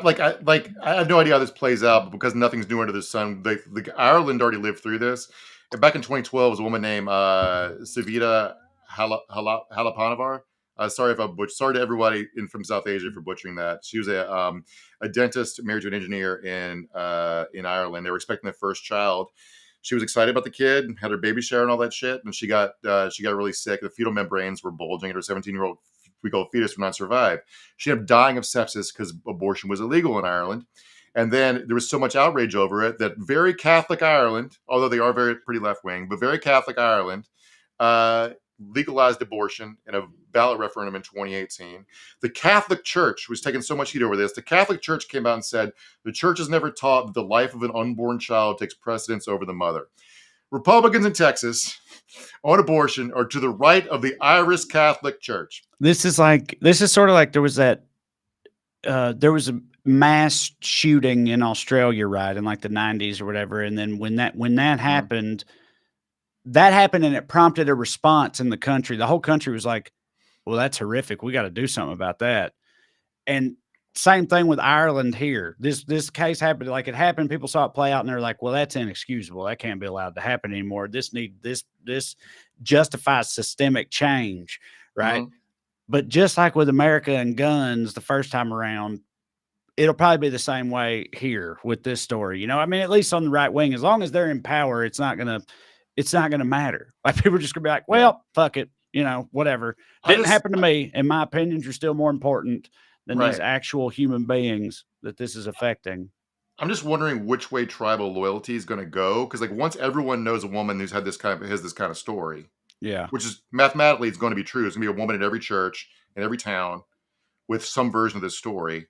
have no idea how this plays out, but because nothing's new under the sun, Ireland already lived through this. And back in 2012, was a woman named Savita Halaponavar. Sorry to everybody from South Asia for butchering that. She was a dentist married to an engineer in Ireland. They were expecting their first child. She was excited about the kid, had her baby shower and all that shit, and she got really sick. The fetal membranes were bulging, and her 17-year-old week-old fetus would not survive. She ended up dying of sepsis because abortion was illegal in Ireland. And then there was so much outrage over it that very Catholic Ireland, although they are pretty left-wing, but very Catholic Ireland, legalized abortion in a ballot referendum in 2018. The Catholic Church was taking so much heat over this. The Catholic Church came out and said, the church has never taught that the life of an unborn child takes precedence over the mother. Republicans in Texas on abortion are to the right of the Irish Catholic Church. This is sort of like there was a mass shooting in Australia, right, in like the 90s or whatever. And then when that happened, and it prompted a response in the country. The whole country was like, well, that's horrific. We got to do something about that. And same thing with Ireland here. This case happened, like it happened. People saw it play out and they're like, well, that's inexcusable. That can't be allowed to happen anymore. This justifies systemic change. Right. But just like with America and guns, the first time around, it'll probably be the same way here with this story. I mean, at least on the right wing, as long as they're in power, it's not going to matter. Like, people are just gonna be like, well, fuck it. Whatever. Didn't happen to me. And my opinions are still more important than these actual human beings that this is affecting. I'm just wondering which way tribal loyalty is going to go, because like once everyone knows a woman who's had has this kind of story, Yeah. which is mathematically it's going to be true. It's going to be a woman in every church in every town with some version of this story.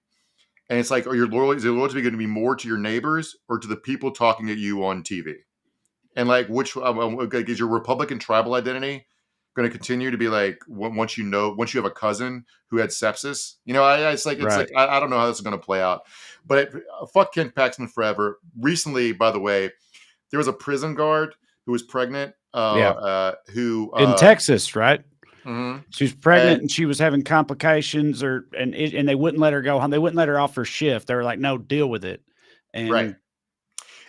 And it's like, is your loyalty going to be more to your neighbors or to the people talking at you on TV? And like, which like, is your Republican tribal identity going to continue to be like once you have a cousin who had sepsis? You know, I don't know how this is going to play out. But fuck Ken Paxton forever. Recently, by the way, there was a prison guard who was pregnant. Who in Texas, right? Mm-hmm. She was pregnant and she was having complications, and they wouldn't let her go home. They wouldn't let her off her shift. They were like, "No, deal with it." And right.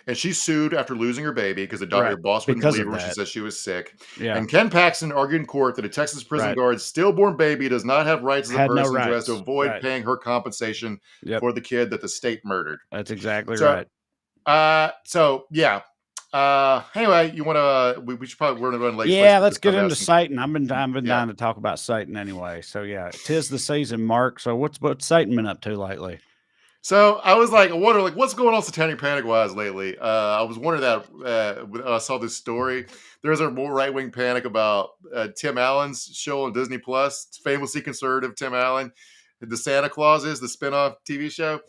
And she sued after losing her baby because her boss wouldn't believe her when she said she was sick. Yeah. And Ken Paxton argued in court that a Texas prison guard's stillborn baby does not have rights as a person who has to avoid paying her compensation for the kid that the state murdered. That's exactly right. Anyway, you want to? We should probably we're going to run late. Yeah, let's get into Satan. I've been dying to talk about Satan anyway. So yeah, 'tis the season, Mark. So what's Satan been up to lately? So I was like, I wonder, like, what's going on Satanic Panic wise lately? I was wondering that when I saw this story. There's a more right wing panic about Tim Allen's show on Disney Plus. It's famously conservative Tim Allen, the Santa Claus is the spinoff TV show.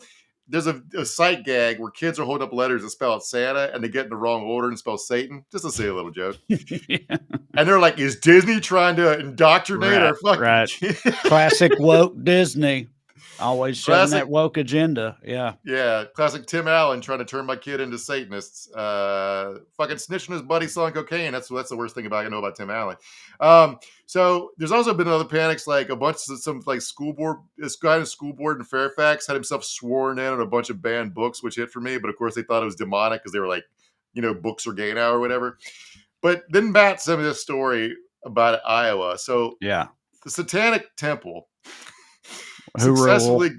There's a sight gag where kids are holding up letters that spell out Santa and they get in the wrong order and spell Satan, just to say a little joke. And they're like, is Disney trying to indoctrinate our fucking kids? Classic woke Disney. Always showing that woke agenda. Yeah. Yeah. Classic Tim Allen trying to turn my kid into Satanists. Fucking snitching his buddy selling cocaine. That's the worst thing I know about Tim Allen. So there's also been other panics, like a bunch of some like this guy in a school board in Fairfax had himself sworn in on a bunch of banned books, which hit for me. But of course they thought it was demonic because they were like, books are gay now or whatever. But then Matt sent me this story about Iowa. So yeah, the Satanic Temple successfully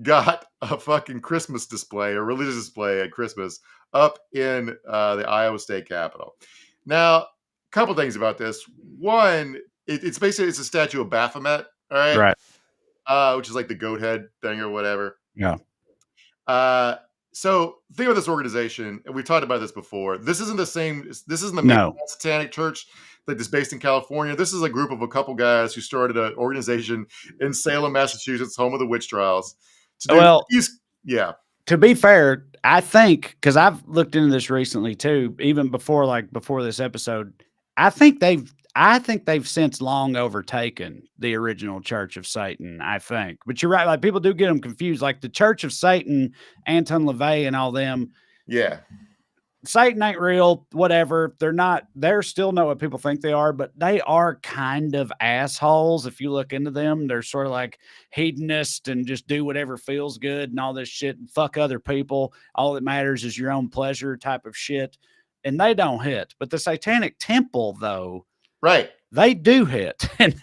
got a fucking Christmas display, a religious display at Christmas up in the Iowa State Capitol. Now, a couple things about this. One, it's basically a statue of Baphomet, all right? Right. Which is like the goat head thing or whatever. Yeah. So think of this organization, and we've talked about this before. This isn't the same. This isn't the main Satanic Church like this based in California. This is a group of a couple guys who started an organization in Salem, Massachusetts, home of the witch trials. To be fair, I think, because I've looked into this recently too, even before this episode, I think they've since long overtaken the original Church of Satan, I think. But you're right, like people do get them confused. Like the Church of Satan, Anton LaVey and all them. Yeah. Satan ain't real, whatever. They're still not what people think they are, but they are kind of assholes. If you look into them, they're sort of like hedonist and just do whatever feels good and all this shit and fuck other people. All that matters is your own pleasure type of shit. And they don't hit. But the Satanic Temple, though, right, they do hit. And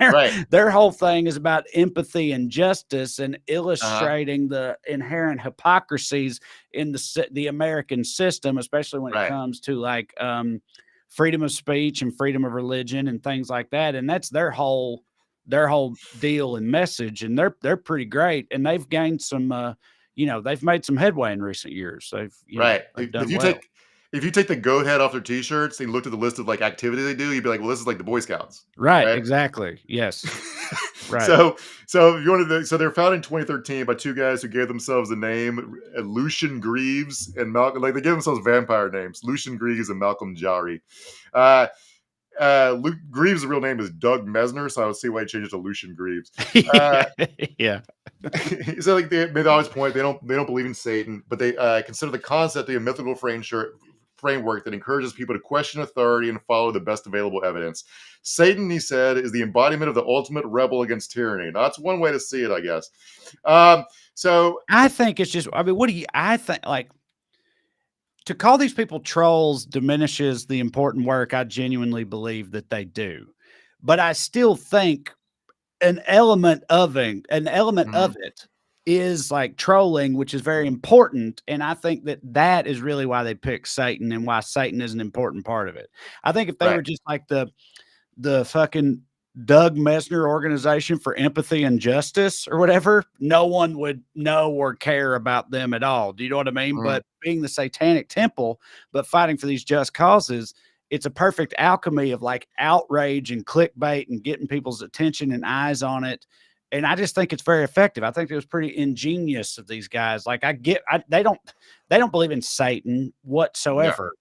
their whole thing is about empathy and justice and illustrating the inherent hypocrisies in the American system, especially when it comes to like freedom of speech and freedom of religion and things like that. And that's their whole deal and message. And they're pretty great. And they've gained some, they've made some headway in recent years. They've done If you take the goat head off their t-shirts and looked at the list of like activities they do, you'd be like, well, this is like the Boy Scouts. Right? Exactly. Yes. Right. So if you wanted to, so they're founded in 2013 by two guys who gave themselves the name Lucian Greaves and Malcolm. Like they gave themselves vampire names, Lucian Greaves and Malcolm Jari. Luke Greaves' real name is Doug Mesner, so I would see why he changed it to Lucian Greaves. Yeah. So like they always point they don't believe in Satan, but they consider the concept to be a mythical framework that encourages people to question authority and follow the best available evidence. Satan, he said, is the embodiment of the ultimate rebel against tyranny. Now, that's one way to see it, I guess. So I think it's just, I think like to call these people trolls diminishes the important work I genuinely believe that they do. But I still think an element of it is like trolling, which is very important. And I think that is really why they picked Satan and why Satan is an important part of it. I think if they were just like the fucking Doug Mesner Organization for Empathy and Justice or whatever, no one would know or care about them at all. Do you know what I mean? Mhm. But being the Satanic Temple, but fighting for these just causes, it's a perfect alchemy of like outrage and clickbait and getting people's attention and eyes on it. And I just think it's very effective. I think it was pretty ingenious of these guys. Like they don't believe in Satan whatsoever,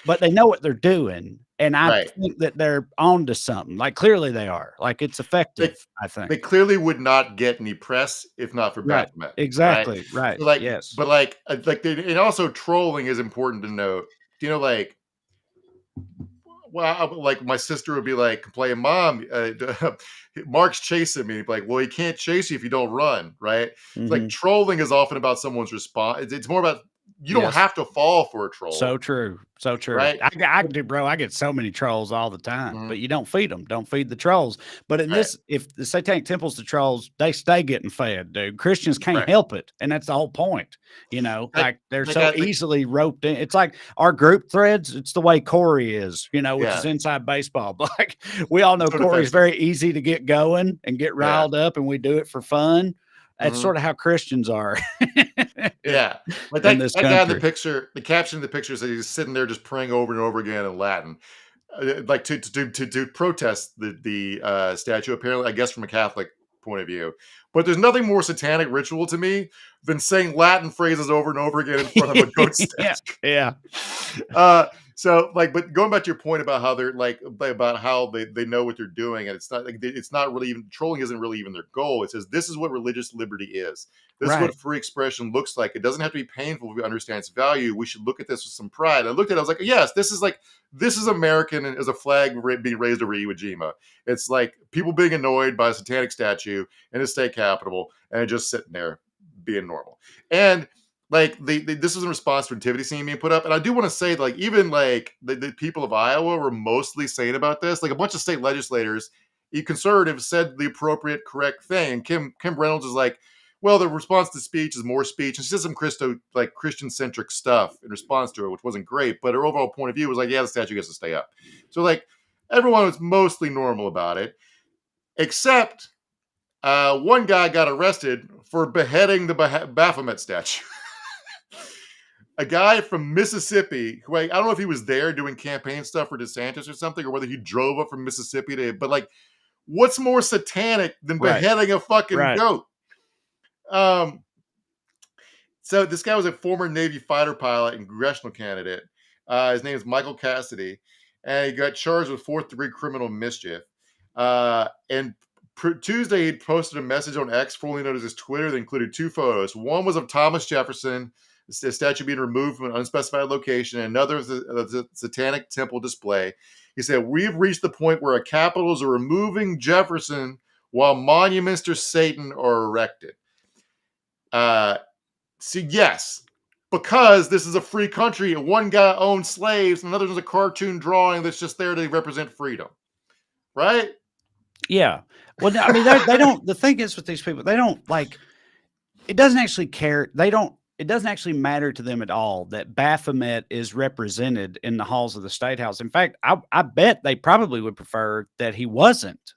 but they know what they're doing. And I Right. think that they're on to something. Like clearly they are. Like it's effective, I think. They clearly would not get any press if not for Right. Baphomet. Exactly. Right. Right. So like, Yes. but like and also trolling is important to note. You know, like, well, like my sister would be like complaining, "Mom, Mark's chasing me." Like, well, he can't chase you if you don't run, right? It's like Mhm. trolling is often about someone's response. It's more about you don't Yes. have to fall for a troll, So true. So true. right? I do, bro. I get so many trolls all the time, Mhm. but you don't feed them. Don't feed the trolls. But in Right. this, if the Satanic Temple's the trolls, they stay getting fed, dude. Christians can't Right. help it. And that's the whole point. You know, like they're like so I- like- easily roped in. It's like our group threads. It's the way Corey is, you know, which is Yeah. inside baseball. But like we all know So Corey's defensive. very easy to get going and get Yeah. riled up, and we do it for fun. That's Mhm. sort of how Christians are. Yeah, like in that, this that guy in the country. picture, the caption of the picture says he's sitting there just praying over and over again in Latin, like to protest the statue. Apparently, I guess from a Catholic point of view, but there's nothing more satanic ritual to me than saying Latin phrases over and over again in front of a goat Yeah. statue. Yeah. So like, but going back to your point about how they're like about how they know what they're doing, and it's not like it's not really even trolling isn't really even their goal. It says this is what religious liberty is. This is Right. what free expression looks like. It doesn't have to be painful if we understand its value. We should look at this with some pride. I looked at it, I was like, yes, this is American and as a flag being raised over Iwo Jima. It's like people being annoyed by a satanic statue in a state capitol and just sitting there being normal. And like this was in response to a nativity scene being put up, and I do want to say, like, even like the people of Iowa were mostly sane about this. Like a bunch of state legislators, conservatives, said the appropriate, correct thing. Kim Reynolds is like, well, the response to speech is more speech, and she said some Christian centric stuff in response to it, which wasn't great. But her overall point of view was like, yeah, the statue gets to stay up. So like everyone was mostly normal about it, except one guy got arrested for beheading the Baphomet statue. A guy from Mississippi, who I don't know if he was there doing campaign stuff for DeSantis or something, or whether he drove up from Mississippi but like, what's more satanic than Right. beheading a fucking Right. goat? So this guy was a former Navy fighter pilot and congressional candidate. His name is Michael Cassidy, and he got charged with 4th-degree criminal mischief. And Tuesday, he posted a message on X, formerly known as his Twitter, that included 2 photos. One was of Thomas Jefferson, the statue being removed from an unspecified location, and another of the Satanic Temple display. He said, "We've reached the point where our capitals are removing Jefferson while monuments to Satan are erected." So yes, because this is a free country, and one guy owned slaves, and another is a cartoon drawing that's just there to represent freedom, right? Yeah. Well, I mean, they don't. The thing is with these people, they don't like. It doesn't actually care. It doesn't actually matter to them at all that Baphomet is represented in the halls of the State House. In fact, I bet they probably would prefer that he wasn't.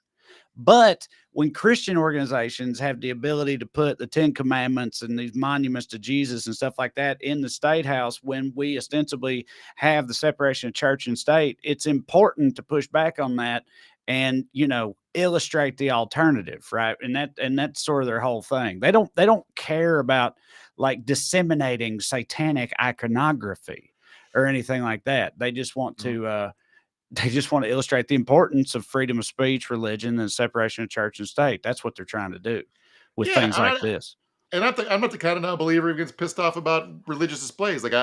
But when Christian organizations have the ability to put the 10 Commandments and these monuments to Jesus and stuff like that in the State House, when we ostensibly have the separation of church and state, it's important to push back on that and, you know, illustrate the alternative, right? And that's sort of their whole thing. They don't care about like disseminating satanic iconography or anything like that. They just want to illustrate the importance of freedom of speech, religion, and separation of church and state. That's what they're trying to do with things like this. And I'm not the kind of non-believer who gets pissed off about religious displays. If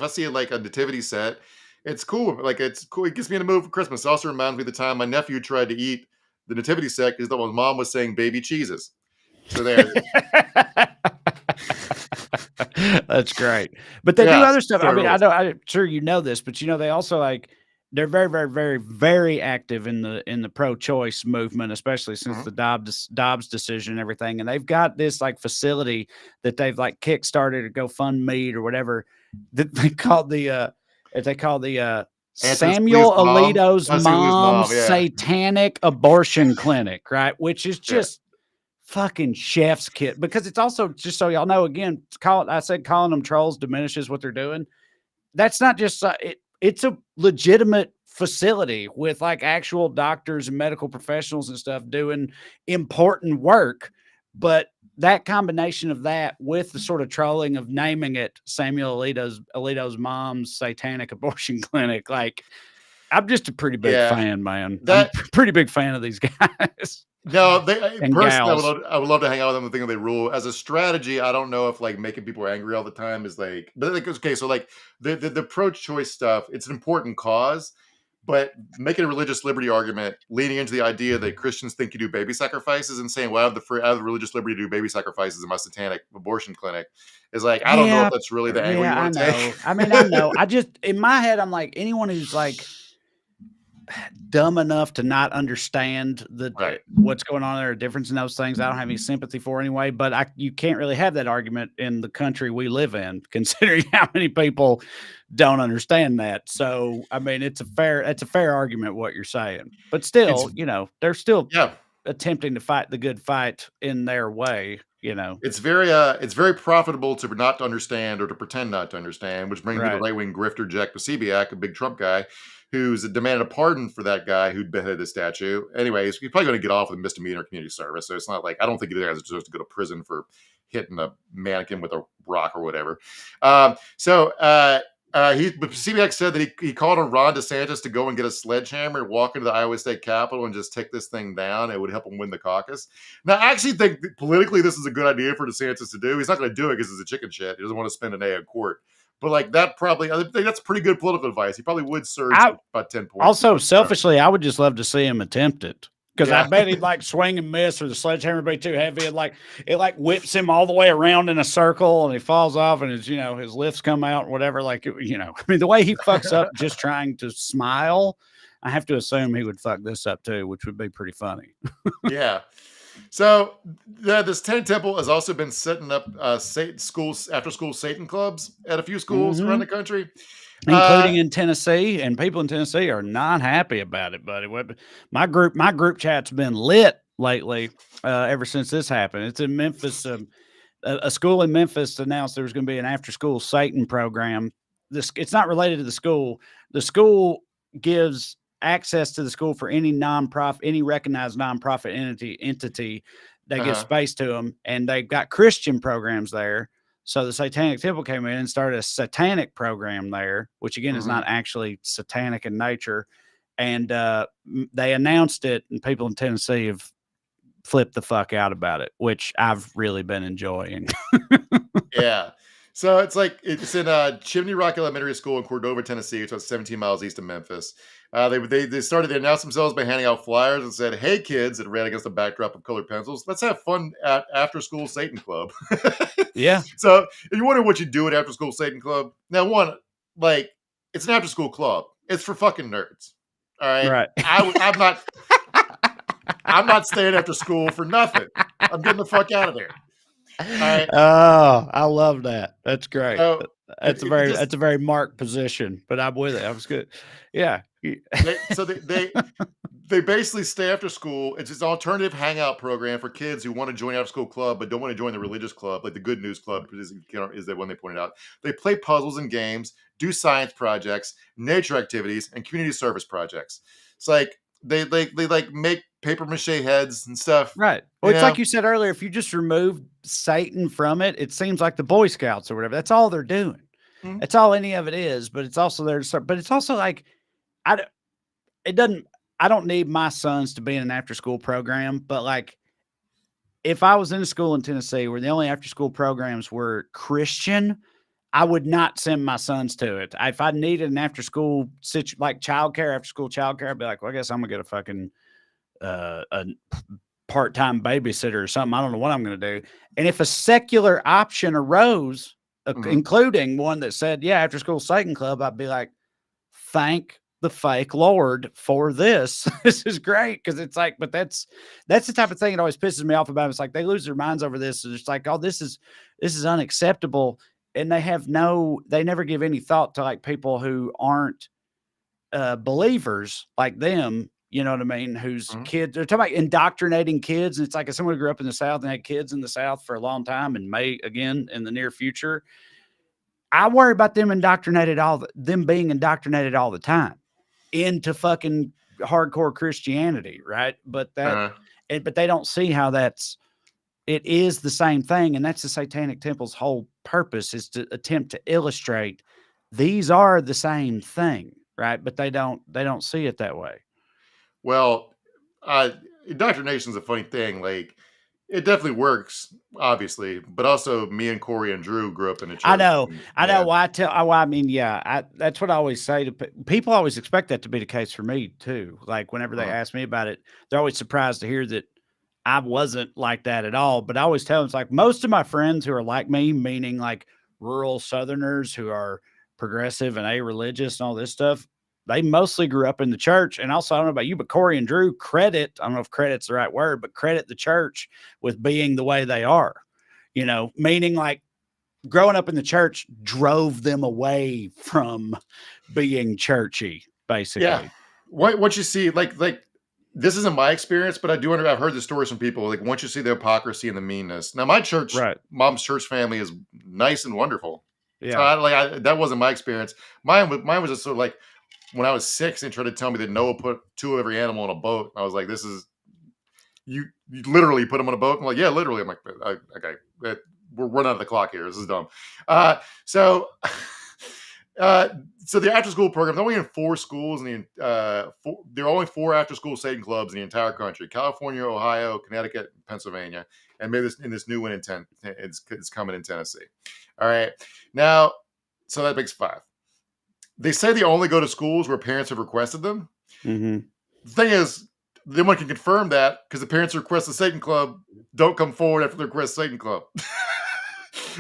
I see like a nativity set, it's cool. Like it's cool. It gets me in the mood for Christmas. It also reminds me of the time my nephew tried to eat the nativity set because his mom was saying baby cheeses. So there. That's great. But they do Yeah, other stuff. so I mean, rules. I'm sure you know this, but you know, they also like they're very, very, very, very active in the pro-choice movement, especially since Mhm. the Dobbs decision and everything. And they've got this like facility that they've like kickstarted or GoFundMe or whatever that they call the Samuel Alito's Skews' mom's yeah. satanic abortion clinic, right? Which is just fucking chef's kit, because it's also, just so y'all know, again, I said calling them trolls diminishes what they're doing. That's not just it's a legitimate facility with like actual doctors and medical professionals and stuff doing important work. But that combination of that with the sort of trolling of naming it Samuel Alito's mom's satanic abortion clinic, like, I'm just a pretty big fan, man. I'm a pretty big fan of these guys. No, and personally, gals. I would love to hang out with them and think they rule. As a strategy, I don't know if like making people angry all the time is like, but like, okay, so like the pro-choice stuff, it's an important cause, but making a religious liberty argument, leaning into the idea that Christians think you do baby sacrifices and saying, well, I have the religious liberty to do baby sacrifices in my satanic abortion clinic, is like, I don't know if that's really the angle you want to take. I mean, I know. I just, in my head, I'm like, anyone who's like dumb enough to not understand what's going on there, a difference in those things, I don't have any sympathy for anyway. But you can't really have that argument in the country we live in, considering how many people don't understand that. So I mean, it's a fair argument what you're saying, but still, they're still attempting to fight the good fight in their way. It's very profitable to not to understand or to pretend not to understand, which brings me to right-wing grifter Jack Pasibiak, a big Trump guy, who's demanded a pardon for that guy who'd beheaded the statue. Anyways, he's probably going to get off with a misdemeanor community service. So it's not like, I don't think either guy is supposed to go to prison for hitting a mannequin with a rock or whatever. But Pasibiak said that he called on Ron DeSantis to go and get a sledgehammer and walk into the Iowa State Capitol and just take this thing down. It would help him win the caucus. Now, I actually think that politically this is a good idea for DeSantis to do. He's not going to do it because it's a chicken shit. He doesn't want to spend a day in court. But like that, I think that's pretty good political advice. He probably would surge about 10 points. Also, selfishly, I would just love to see him attempt it. Because I bet he'd like swing and miss, or the sledgehammer be too heavy. It whips him all the way around in a circle, and he falls off, and his lifts come out, whatever. I mean, the way he fucks up just trying to smile, I have to assume he would fuck this up too, which would be pretty funny. Yeah. So the Satanic Temple has also been setting up schools, after school Satan clubs at a few schools around the country, including in Tennessee. And people in Tennessee are not happy about it, buddy. My group chat's been lit lately ever since this happened. It's in Memphis. A school in Memphis announced there was going to be an after-school Satan program. It's not related to the school. The school gives access to the school for any recognized nonprofit entity that gives space to them, and they've got Christian programs there. So the Satanic Temple came in and started a satanic program there, which again is not actually satanic in nature. And they announced it, and people in Tennessee have flipped the fuck out about it, which I've really been enjoying. Yeah. So it's in Chimney Rock Elementary School in Cordova, Tennessee, which is 17 miles east of Memphis. They announced themselves by handing out flyers and said, "Hey kids," that ran against the backdrop of colored pencils. "Let's have fun at After School Satan Club." Yeah. So if you wonder what you do at After School Satan Club, now it's an after school club. It's for fucking nerds. All right. Right. I'm not staying after school for nothing. I'm getting the fuck out of there. All right. Oh, I love that. That's great. So, that's a very marked position, but I'm with it. That was good. Yeah. They basically stay after school. It's an alternative hangout program for kids who want to join after school club but don't want to join the religious club, like the Good News Club is the one they pointed out. They play puzzles and games, do science projects, nature activities, and community service projects. It's like they make paper mache heads and stuff. Right. Well, it's like you said earlier, if you just remove Satan from it, it seems like the Boy Scouts or whatever. That's all they're doing. Mm-hmm. That's all any of it is. But it's also there. But it's also like, I don't need my sons to be in an after school program, but like if I was in a school in Tennessee where the only after school programs were Christian, I would not send my sons to it. If I needed an after school like childcare, after school childcare, I'd be like, well, I guess I'm gonna get a fucking a part-time babysitter or something. I don't know what I'm gonna do. And if a secular option arose, including one that said, yeah, after school Satan Club, I'd be like, thank the fake Lord for this. This is great. Cause it's like, but that's the type of thing that always pisses me off about it. It's like they lose their minds over this. And it's like, oh, this is unacceptable. And they never give any thought to like people who aren't believers like them, you know what I mean, whose Mhm. kids, they're talking about indoctrinating kids. And it's like, if someone who grew up in the South and had kids in the South for a long time and may again in the near future, I worry about them them being indoctrinated all the time into fucking hardcore Christianity, right? But Uh-huh. but they don't see how it is the same thing, and that's the Satanic Temple's whole purpose, is to attempt to illustrate these are the same thing, right? But they don't see it that way. Well, indoctrination is a funny thing. Like, it definitely works, obviously, but also me and Corey and Drew grew up in a I church. know, and, I yeah, know. I mean, yeah, that's what I always say to people. Always expect that to be the case for me too. Like whenever they uh, ask me about it, they're always surprised to hear that I wasn't like that at all. But I always tell them, it's like most of my friends who are like me, meaning like rural Southerners who are progressive and a-religious and all this stuff, they mostly grew up in the church. And also, I don't know about you, but Corey and Drew I don't know if credit's the right word, but credit the church with being the way they are, meaning like growing up in the church drove them away from being churchy, basically. yeah. Once you see, like this isn't my experience, but I've heard the stories from people. Like, once you see the hypocrisy and the meanness. Now, Right. mom's church family is nice and wonderful. So Yeah. that wasn't my experience. Mine was just sort of like, when I was 6, they tried to tell me that Noah put 2 of every animal on a boat. I was like, this is, you literally put them on a boat? I'm like, yeah, literally. I'm like, okay, we're running out of the clock here. This is dumb. So, so the after school program, they're only in 4 schools, and there are only 4 after school Satan clubs in the entire country: California, Ohio, Connecticut, Pennsylvania, and maybe this new one it's coming in Tennessee. All right, now, so that makes 5. They say they only go to schools where parents have requested them. Mm-hmm. The thing is, no one can confirm that, because the parents who request the Satan Club don't come forward after they request Satan Club.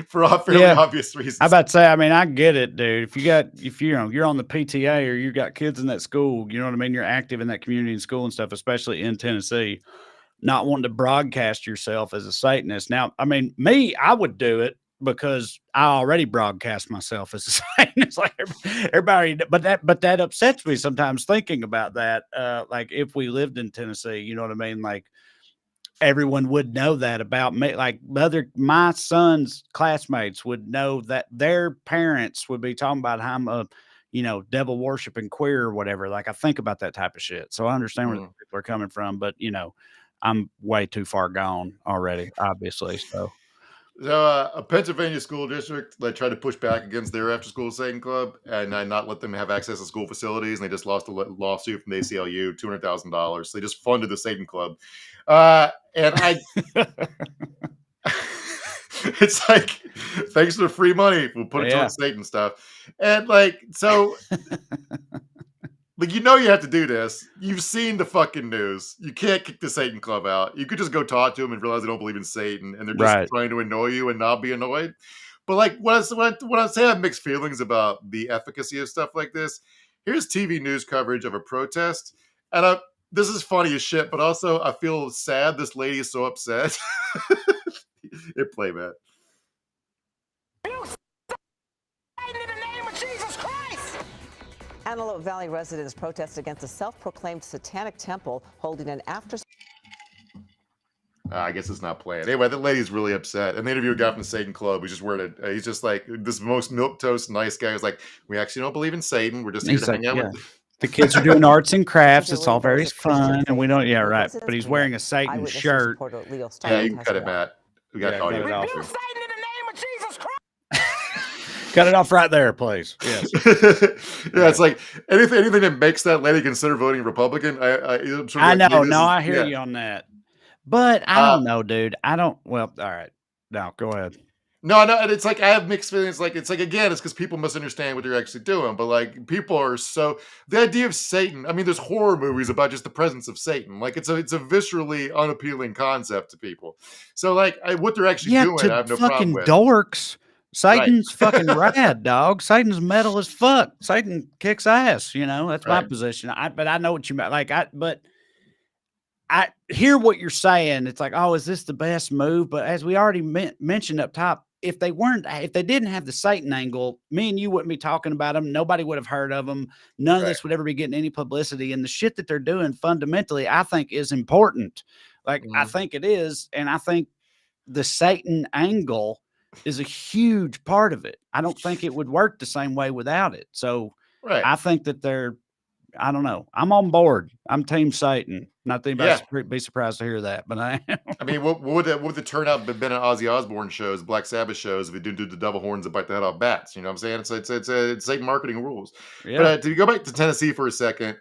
For fairly obvious reasons. I'm about to say, I mean, I get it, dude. If you're on the PTA or you got kids in that school, you know what I mean? You're active in that community and school and stuff, especially in Tennessee, not wanting to broadcast yourself as a Satanist. Now, I mean, I would do it because I already broadcast myself as a Satanist. Like everybody, but that upsets me sometimes thinking about that. Like if we lived in Tennessee, you know what I mean? Like, everyone would know that about me. Like my son's classmates would know that their parents would be talking about how I'm a, devil worshiping queer or whatever. Like, I think about that type of shit. So I understand where people are coming from, but I'm way too far gone already, obviously. So A Pennsylvania school district tried to push back against their after-school Satan Club and not let them have access to school facilities, and they just lost a lawsuit from the ACLU, $200,000. So they just funded the Satan Club, and it's like, thanks for the free money, we'll put it towards Satan stuff, and so. Like, you have to do this. You've seen the fucking news. You can't kick the Satan Club out. You could just go talk to them and realize they don't believe in Satan, and they're just trying to annoy you and not be annoyed. But like, when I say I have mixed feelings about the efficacy of stuff like this, here's TV news coverage of a protest, and this is funny as shit, but also I feel sad. This lady is so upset. Hit play, Matt. Antelope Valley residents protest against a self-proclaimed Satanic Temple holding an after. I guess it's not playing. Anyway, that lady's really upset. And the interview got from the Satan Club. He's just wearing it. He's just like this most milquetoast nice guy. He's like, we actually don't believe in Satan. We're just here to hang out with. The kids are doing arts and crafts. It's all very fun, and we don't. Yeah, right. But he's wearing a Satan shirt. Yeah, you can cut it, Matt. We got audio. Rebuke Satan in the name of Jesus Christ. Cut it off right there, please. Yes. Yeah, it's like anything that makes that lady consider voting Republican. I'm sure I know. No, I hear you on that. But I don't know, dude. I don't. Well, all right. No, go ahead. No, and it's like I have mixed feelings. Like, it's like, again, it's because people misunderstand what they're actually doing. But like, people are the idea of Satan. I mean, there's horror movies about just the presence of Satan. Like, it's a viscerally unappealing concept to people. So like, what they're actually doing, I have no problem with. Dorks. Satan's fucking rad, dog. Satan's metal as fuck. Satan kicks ass. That's my position. But I know what you mean. Like, but I hear what you're saying. It's like, oh, is this the best move? But as we already mentioned up top, if they didn't have the Satan angle, me and you wouldn't be talking about them. Nobody would have heard of them. None of this would ever be getting any publicity. And the shit that they're doing fundamentally, I think, is important. Like, I think it is. And I think the Satan angle is a huge part of it. I don't think it would work the same way without it. So I think that I don't know. I'm on board. I'm Team Satan. Not that anybody be surprised to hear that, but I am. I mean, what would the turnout have been at Ozzy Osbourne shows, Black Sabbath shows, if we didn't do the double horns and bite the head off bats? You know what I'm saying? It's Satan marketing rules. Yeah. But to go back to Tennessee for a second,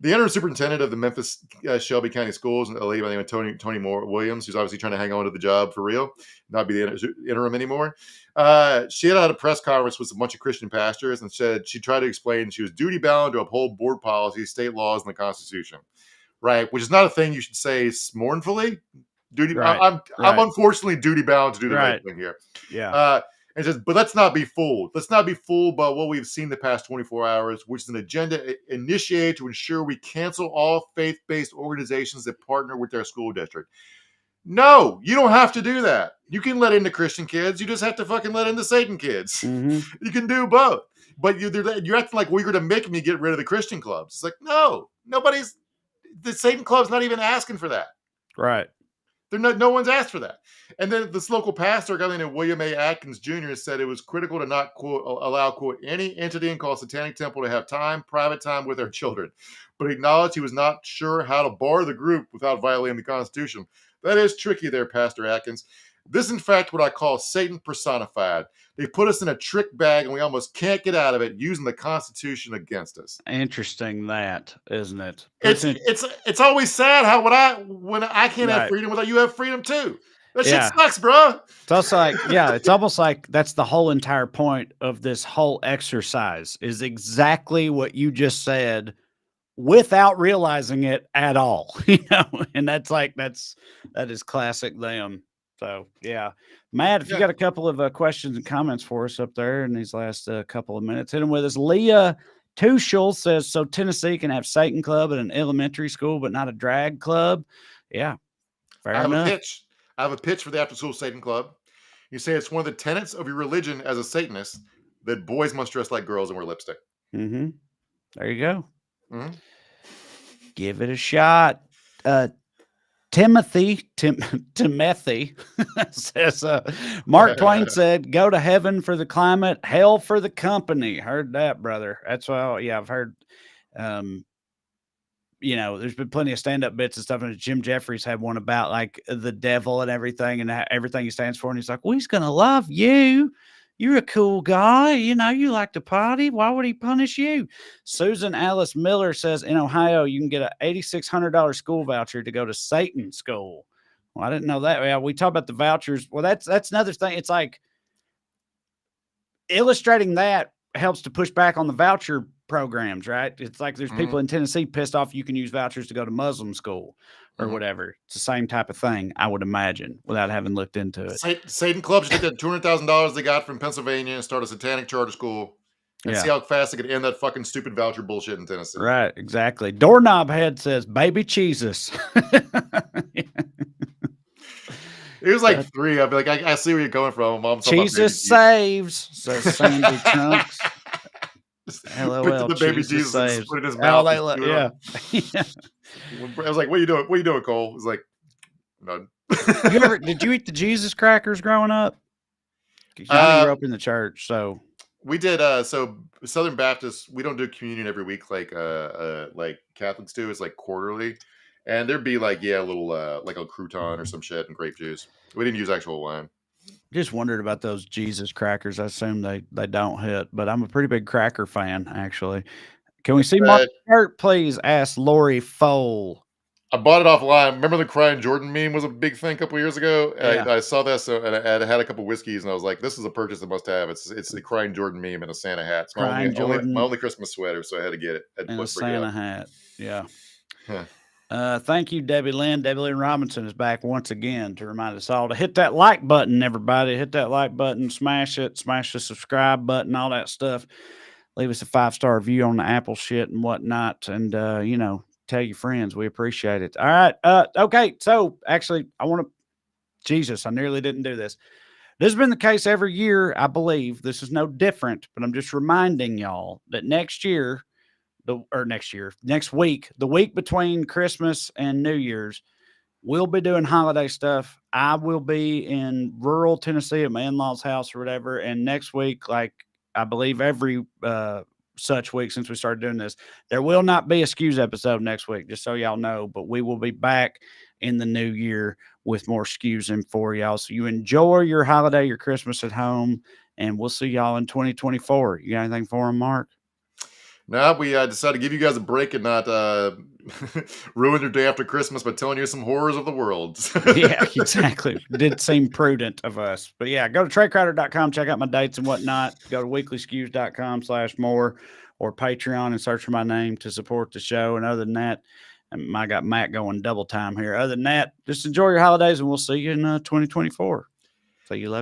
the interim superintendent of the Memphis Shelby County Schools, a lady by the name of Tony Moore Williams, who's obviously trying to hang on to the job for real, not be the interim anymore. She had a press conference with a bunch of Christian pastors and said she tried to explain she was duty bound to uphold board policies, state laws, and the Constitution. Right, which is not a thing you should say mournfully. I'm unfortunately duty bound to do the right thing here. Yeah. And says, but let's not be fooled. Let's not be fooled by what we've seen the past 24 hours, which is an agenda initiated to ensure we cancel all faith-based organizations that partner with their school district. No, you don't have to do that. You can let in the Christian kids. You just have to fucking let in the Satan kids. Mm-hmm. You can do both. But you're acting like, well, you're going to make me get rid of the Christian clubs. It's like, no, the Satan club's not even asking for that. Right. No one's asked for that. And then this local pastor, a guy named William A. Atkins Jr., said it was critical to not, quote, allow, quote, any entity called Satanic Temple to have private time with their children, but acknowledged he was not sure how to bar the group without violating the Constitution. That is tricky there, Pastor Atkins. This is, in fact, what I call Satan personified. They put us in a trick bag and we almost can't get out of it using the Constitution against us. Interesting that, isn't it? It's always sad how when I can't have freedom without you have freedom too. That shit sucks, bro. It's also like, it's almost like that's the whole entire point of this whole exercise is exactly what you just said without realizing it at all. And that is classic them. So, yeah. Matt, if you got a couple of questions and comments for us up there in these last couple of minutes, hit them with us. Leah Tuchel says, so Tennessee can have Satan Club at an elementary school, but not a drag club? Yeah, fair enough. I have a pitch for the after-school Satan Club. You say it's one of the tenets of your religion as a Satanist that boys must dress like girls and wear lipstick. Mm-hmm. There you go. Mm-hmm. Give it a shot. Timothy says, Mark Twain said, go to heaven for the climate, hell for the company. Heard that, brother. That's why, I've heard, there's been plenty of stand-up bits and stuff. And Jim Jeffries had one about like the devil and everything and everything he stands for. And he's like, well, he's going to love you. You're a cool guy. You like to party. Why would he punish you? Susan Alice Miller says in Ohio, you can get an $8,600 school voucher to go to Satan school. Well, I didn't know that. Yeah, we talk about the vouchers. Well, that's another thing. It's like illustrating that helps to push back on the voucher programs, right? It's like there's people in Tennessee pissed off you can use vouchers to go to Muslim school or whatever. It's the same type of thing, I would imagine, without having looked into it. Satan Club should take that $200,000 they got from Pennsylvania and start a satanic charter school and see how fast they could end that fucking stupid voucher bullshit in Tennessee. Right, exactly. Doorknob Head says, baby Jesus. It was like 3. I'd be like, I see where you're going from. Mom, Jesus saves, says Sandy Chunks. LOL, the baby Jesus saves. Put it in his mouth. Yeah. I was like, what are you doing? What are you doing, Cole? It was like, none. Did you eat the Jesus crackers growing up? I grew up in the church, so we did. So Southern Baptists, we don't do communion every week like Catholics do. It's like quarterly, and there'd be like a little like a crouton or some shit and grape juice. We didn't use actual wine. Just wondered about those Jesus crackers. I assume they don't hit, but I'm a pretty big cracker fan, actually. Can we see Mark shirt, please? Asked Lori Fole. I bought it offline. Remember the Crying Jordan meme was a big thing a couple years ago? Yeah. I saw that, and I had a couple whiskeys, and I was like, this is a purchase I must have. It's the Crying Jordan meme and a Santa hat. It's my only Christmas sweater, so I had to get it. And a Santa hat. Yeah. Huh. Thank you, Debbie Lynn. Debbie Lynn Robinson is back once again to remind us all to hit that like button, everybody. Hit that like button, smash it, smash the subscribe button, all that stuff. Leave us a 5-star review on the Apple shit and whatnot. And, tell your friends. We appreciate it. All right. Okay. So actually, I nearly didn't do this. This has been the case every year, I believe. This is no different, but I'm just reminding y'all that next week, the week between Christmas and New Year's, we'll be doing holiday stuff. I will be in rural Tennessee at my in-laws' house or whatever. And next week, like I believe every such week since we started doing this, there will not be a Skews episode next week, just so y'all know. But we will be back in the new year with more Skewsing for y'all. So you enjoy your holiday, your Christmas at home, and we'll see y'all in 2024. You got anything for them, Mark? No, we decided to give you guys a break and not ruin your day after Christmas by telling you some horrors of the world. Yeah, exactly. Did seem prudent of us. But yeah, go to TreyCrowder.com, check out my dates and whatnot. Go to weeklyskews.com/more or Patreon and search for my name to support the show. And other than that, I got Matt going double time here. Other than that, just enjoy your holidays and we'll see you in 2024. So you love